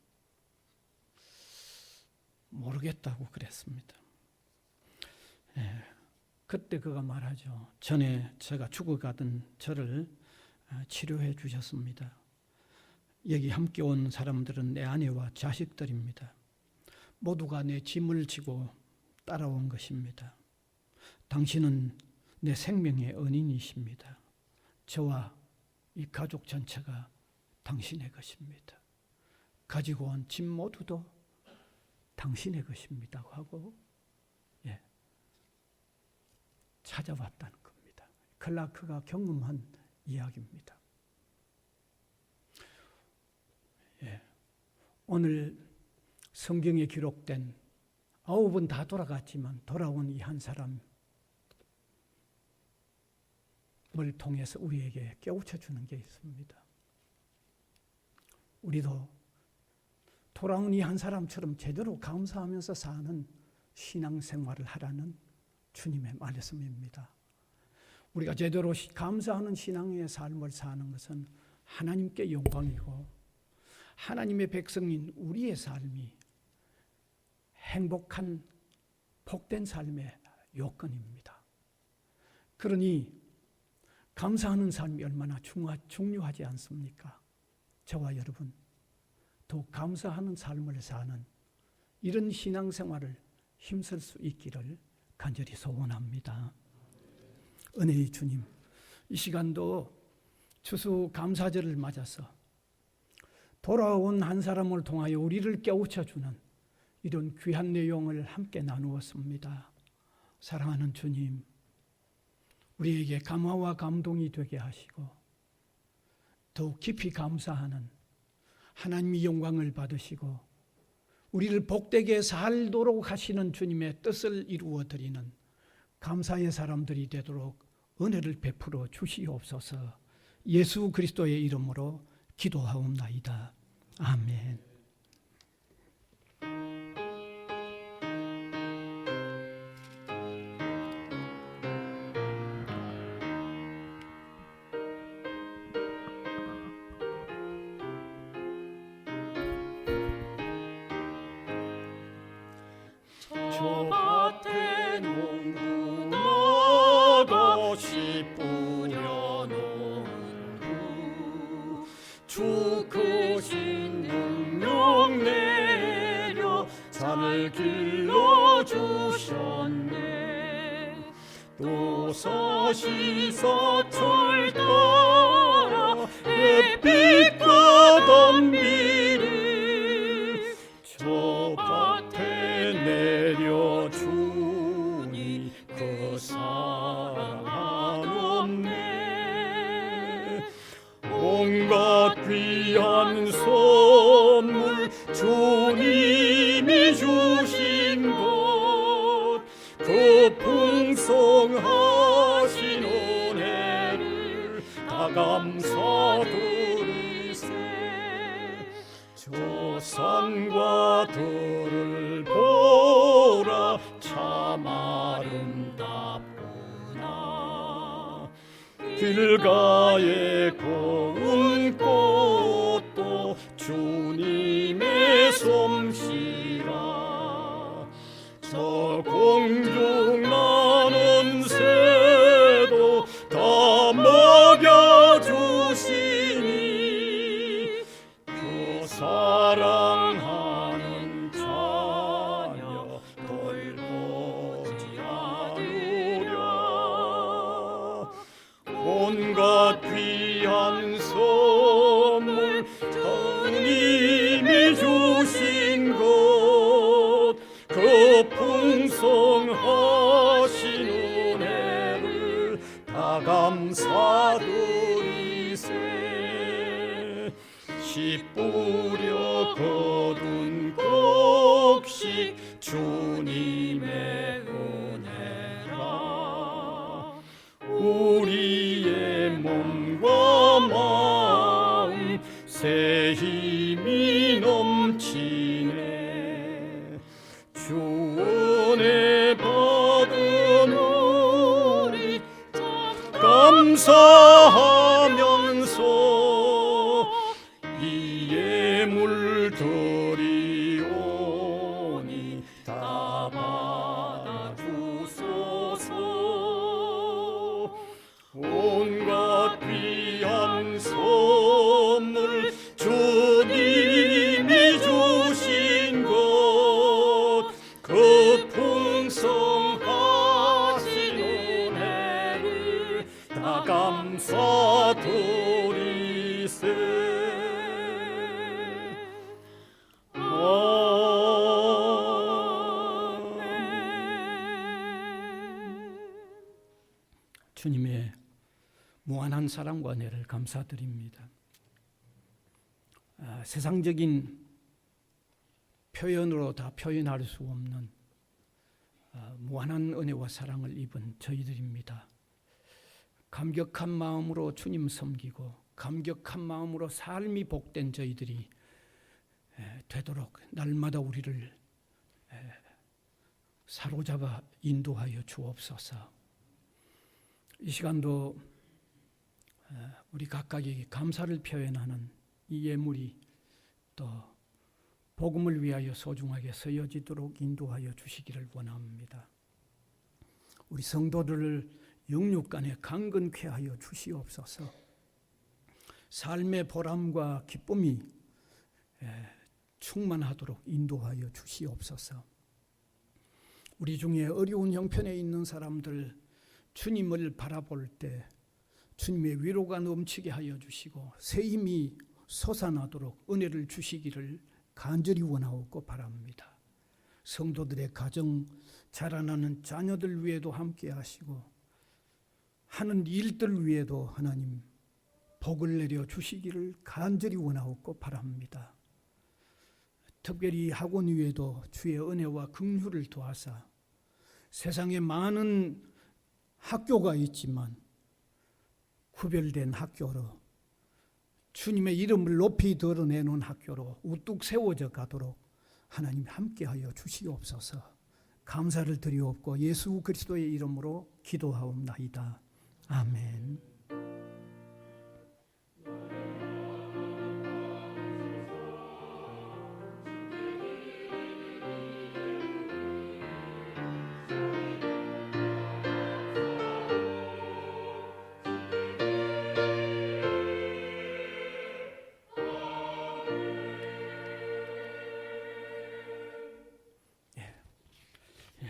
모르겠다고 그랬습니다. 그때 그가 말하죠. 전에 제가 죽어가던 저를 치료해 주셨습니다. 여기 함께 온 사람들은 내 아내와 자식들입니다. 모두가 내 짐을 지고 따라온 것입니다. 당신은 내 생명의 은인이십니다. 저와 이 가족 전체가 당신의 것입니다. 가지고 온 짐 모두도 당신의 것입니다 하고 찾아왔다는 겁니다. 클라크가 경험한 이야기입니다. 오늘 성경에 기록된 9은 다 돌아갔지만 돌아온 이 한 사람을 통해서 우리에게 깨우쳐 주는 게 있습니다. 우리도 돌아온 이 한 사람처럼 제대로 감사하면서 사는 신앙생활을 하라는 주님의 말씀입니다. 우리가 제대로 감사하는 신앙의 삶을 사는 것은 하나님께 영광이고 하나님의 백성인 우리의 삶이 행복한 복된 삶의 요건입니다. 그러니 감사하는 삶이 얼마나 중요하지 않습니까? 저와 여러분 더 감사하는 삶을 사는 이런 신앙생활을 힘쓸 수 있기를 간절히 소원합니다. 은혜의 주님, 이 시간도 추수감사절을 맞아서 돌아온 한 사람을 통하여 우리를 깨우쳐주는 이런 귀한 내용을 함께 나누었습니다. 사랑하는 주님, 우리에게 감화와 감동이 되게 하시고 더욱 깊이 감사하는 하나님의 영광을 받으시고 우리를 복되게 살도록 하시는 주님의 뜻을 이루어 드리는 감사의 사람들이 되도록 은혜를 베풀어 주시옵소서. 예수 그리스도의 이름으로 기도하옵나이다. 아멘. 저 밭에 농부 아가씨 뿌려놓은 주 크신 능력 내려 잔을 길러주셨네. 또 사시사철 따라 햇빛과 단비를 저 밭에 내려주니 그 사랑 한없네. 온갖 귀한 선물 주님이 주신 것, 그 풍성하신 은혜를 다 감사드리세. 저 산과 들을 보라 참 아름답구나. 길가에 고운 꽃도 주님의 솜씨라. 저 공중 나는 새도 다 먹여주시니 그 사랑하는 자녀 돌보지 않으랴. 온갖 귀한 선물 주님이 주신 것, 감사하면서 이 예물 드리오니 다 받아주소서. 온갖 귀한 선물 주님이 주신 것 그 풍성하신 은혜를 다 감사드리세. 주님의 무한한 사랑과 은혜를 감사드립니다. 세상적인 표현으로 다 표현할 수 없는 무한한 은혜와 사랑을 입은 저희들입니다. 감격한 마음으로 주님 섬기고 감격한 마음으로 삶이 복된 저희들이 되도록 날마다 우리를 사로잡아 인도하여 주옵소서. 이 시간도 우리 각각이 감사를 표현하는 이 예물이 또 복음을 위하여 소중하게 쓰여지도록 인도하여 주시기를 원합니다. 우리 성도들을 영육간에 강건케 하여 주시옵소서. 삶의 보람과 기쁨이 충만하도록 인도하여 주시옵소서. 우리 중에 어려운 형편에 있는 사람들 주님을 바라볼 때 주님의 위로가 넘치게 하여 주시고 새 힘이 솟아나도록 은혜를 주시기를 간절히 원하옵고 바랍니다. 성도들의 가정, 자라나는 자녀들 위에도 함께 하시고 하는 일들 위에도 하나님 복을 내려 주시기를 간절히 원하옵고 바랍니다. 특별히 학원 위에도 주의 은혜와 긍휼을 도하사 세상에 많은 학교가 있지만 구별된 학교로 주님의 이름을 높이 드러내는 학교로 우뚝 세워져 가도록 하나님 함께하여 주시옵소서. 감사를 드리옵고 예수 그리스도의 이름으로 기도하옵나이다. 아멘.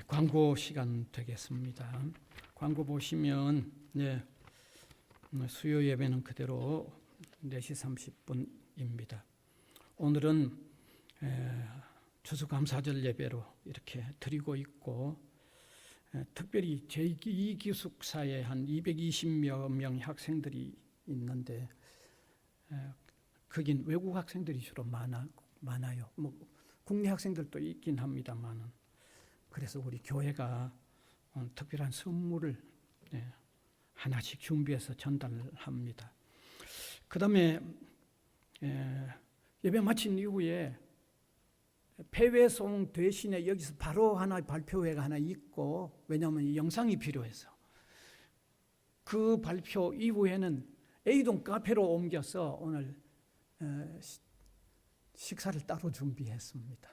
광고 시간 되겠습니다. 광고 보시면 수요 예배는 그대로 4시 30분입니다. 오늘은 추수감사절 예배로 이렇게 드리고 있고 특별히 제2기숙사에 한 220여 명 학생들이 있는데 거긴 외국 학생들이 주로 많아요. 뭐 국내 학생들도 있긴 합니다만은. 그래서 우리 교회가 특별한 선물을 하나씩 준비해서 전달을 합니다. 그 다음에 예배 마친 이후에 폐회송 대신에 여기서 바로 하나 발표회가 하나 있고 왜냐하면 이 영상이 필요해서 그 발표 이후에는 A동 카페로 옮겨서 오늘 식사를 따로 준비했습니다.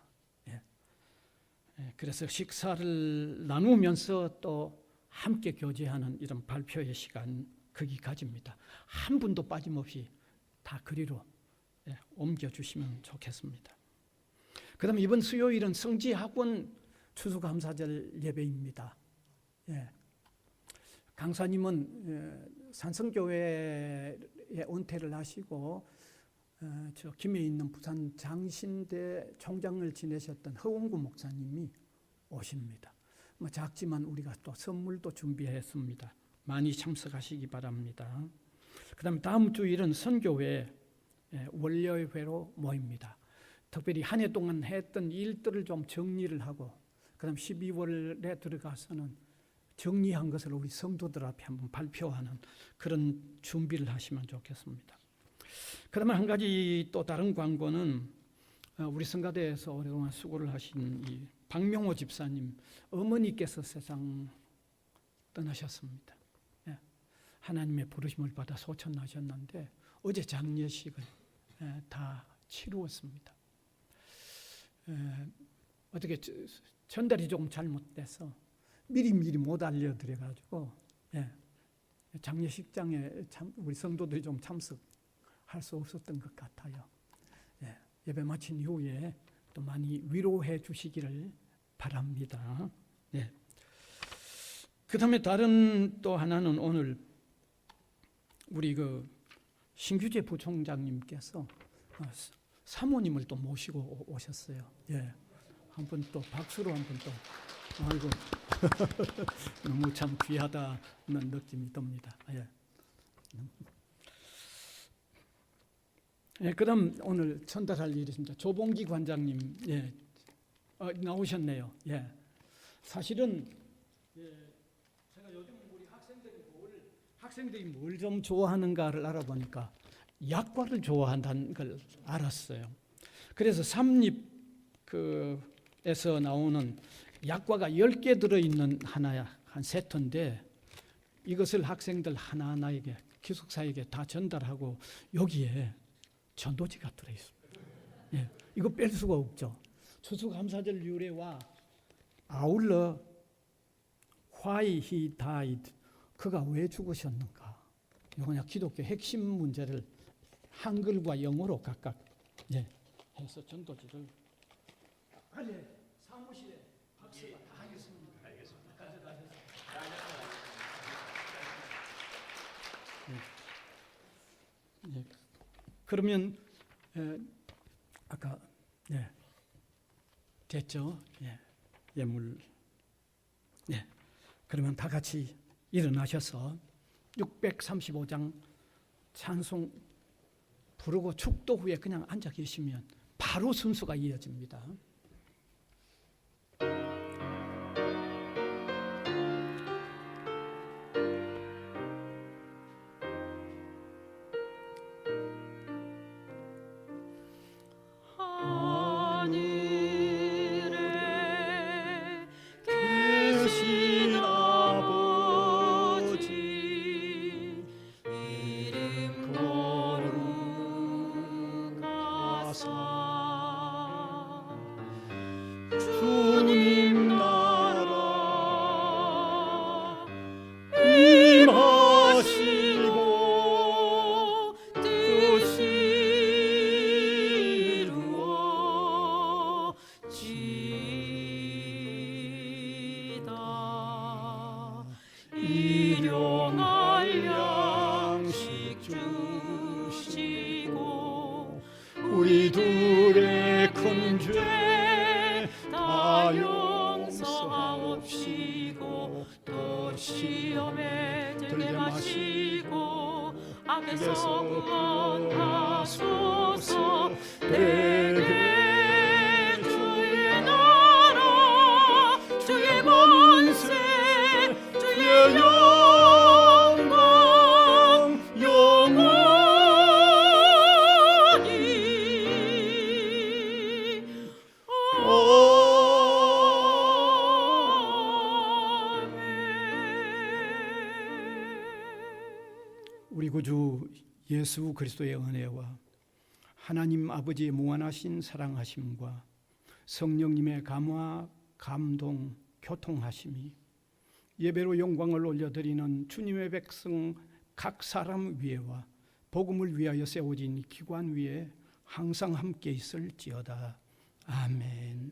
그래서 식사를 나누면서 또 함께 교제하는 이런 발표의 시간 거기 가집니다. 한 분도 빠짐없이 다 그리로 옮겨주시면 좋겠습니다. 그 다음에 이번 수요일은 성지학원 추수감사절 예배입니다. 강사님은 산성교회에 은퇴를 하시고 저 김해 있는 부산 장신대 총장을 지내셨던 허원구 목사님이 오십니다. 뭐 작지만 우리가 또 선물도 준비했습니다. 많이 참석하시기 바랍니다. 그 다음에 다음 주일은 선교회 월요회로 모입니다. 특별히 한 해 동안 했던 일들을 좀 정리를 하고 그 다음 12월에 들어가서는 정리한 것을 우리 성도들 앞에 한번 발표하는 그런 준비를 하시면 좋겠습니다. 그다음에 한 가지 또 다른 광고는 우리 성가대에서 오랫동안 수고를 하신 이 박명호 집사님 어머니께서 세상 떠나셨습니다. 하나님의 부르심을 받아 소천하셨는데 어제 장례식을 다 치루었습니다. 어떻게 전달이 조금 잘못돼서 미리 못 알려드려가지고 장례식장에 우리 성도들이 좀 참석할 수 없었던 것 같아요. 예배 마친 이후에 또 많이 위로해 주시기를 바랍니다. 그 다음에 다른 또 하나는 오늘 우리 그 신규재 부총장님께서 사모님을 또 모시고 오셨어요. 한번 또 박수로 한번 또 아이고 너무 참 귀하다는 느낌이 듭니다. 그럼 오늘 전달할 일이 있습니다. 조봉기 관장님 나오셨네요. 사실은 제가 요즘 우리 학생들이 뭘 좀 좋아하는가를 알아보니까 약과를 좋아한다는 걸 알았어요. 그래서 삼립에서 나오는 약과가 10개 들어있는 한 세트인데 이것을 학생들 하나하나에게 기숙사에게 다 전달하고 여기에 전도지가 들어있습니다. 이거 뺄 수가 없죠. 추수감사절 유래와 아울러 Why he died, 그가 왜 죽으셨는가, 이거 그냥 기독교 핵심 문제를 한글과 영어로 각각 해서 전도지를 빨리 사무실에 박스가 다 하겠습니다. 알겠습니다. 가져가셔서. 그러면 아까 됐죠? 예물. 그러면 다 같이 일어나셔서 635장 찬송 부르고 축도 후에 그냥 앉아 계시면 바로 순서가 이어집니다. 우리 둘의 큰 죄 다 용서하옵시고 또 시험에 들게 마시고 악에서 구원하소서. 내게 주의 나라 주의 권세 주의 영광 영원히 우리 구주 예수 그리스도의 은혜와 하나님 아버지의 무한하신 사랑하심과 성령님의 감화, 감동, 교통하심이 예배로 영광을 올려드리는 주님의 백성 각 사람 위에와 복음을 위하여 세워진 기관 위에 항상 함께 있을지어다. 아멘.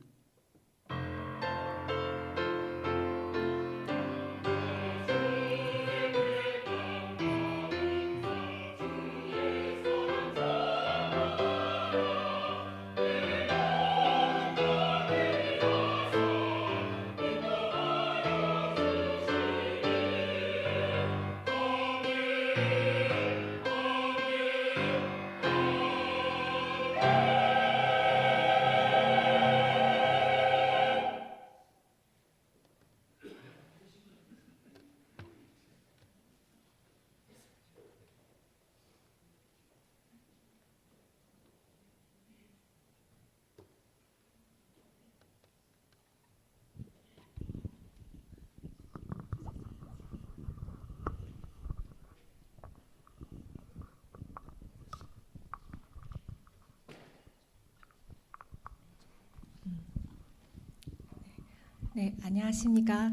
네, 안녕하십니까.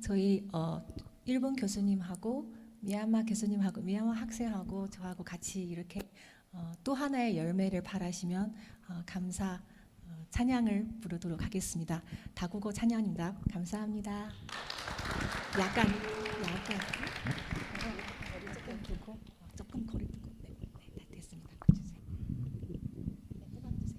저희 일본 교수님하고 미얀마 교수님하고 미얀마 학생하고 저하고 같이 이렇게 또 하나의 열매를 바라시면 감사 찬양을 부르도록 하겠습니다. 다국어 찬양입니다. 감사합니다. 약간 거리 조금 두고 조금 거리 두고 네, 됐습니다. 주세요. 네, 음악 주세요.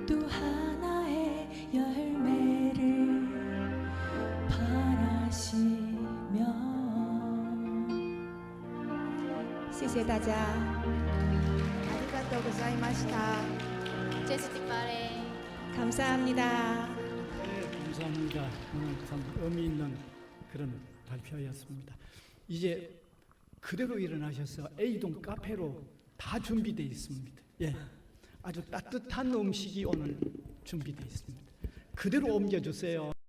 또 하나의 谢谢大家。ありがとうございました。 제스티 파레. 감사합니다. 네, 감사합니다. 오늘 참 의미 있는 그런 발표였습니다. 이제 그대로 일어나셔서 A동 카페로 다 준비되어 있습니다. 예, 아주 따뜻한 음식이 오늘 준비되어 있습니다. 그대로 옮겨주세요.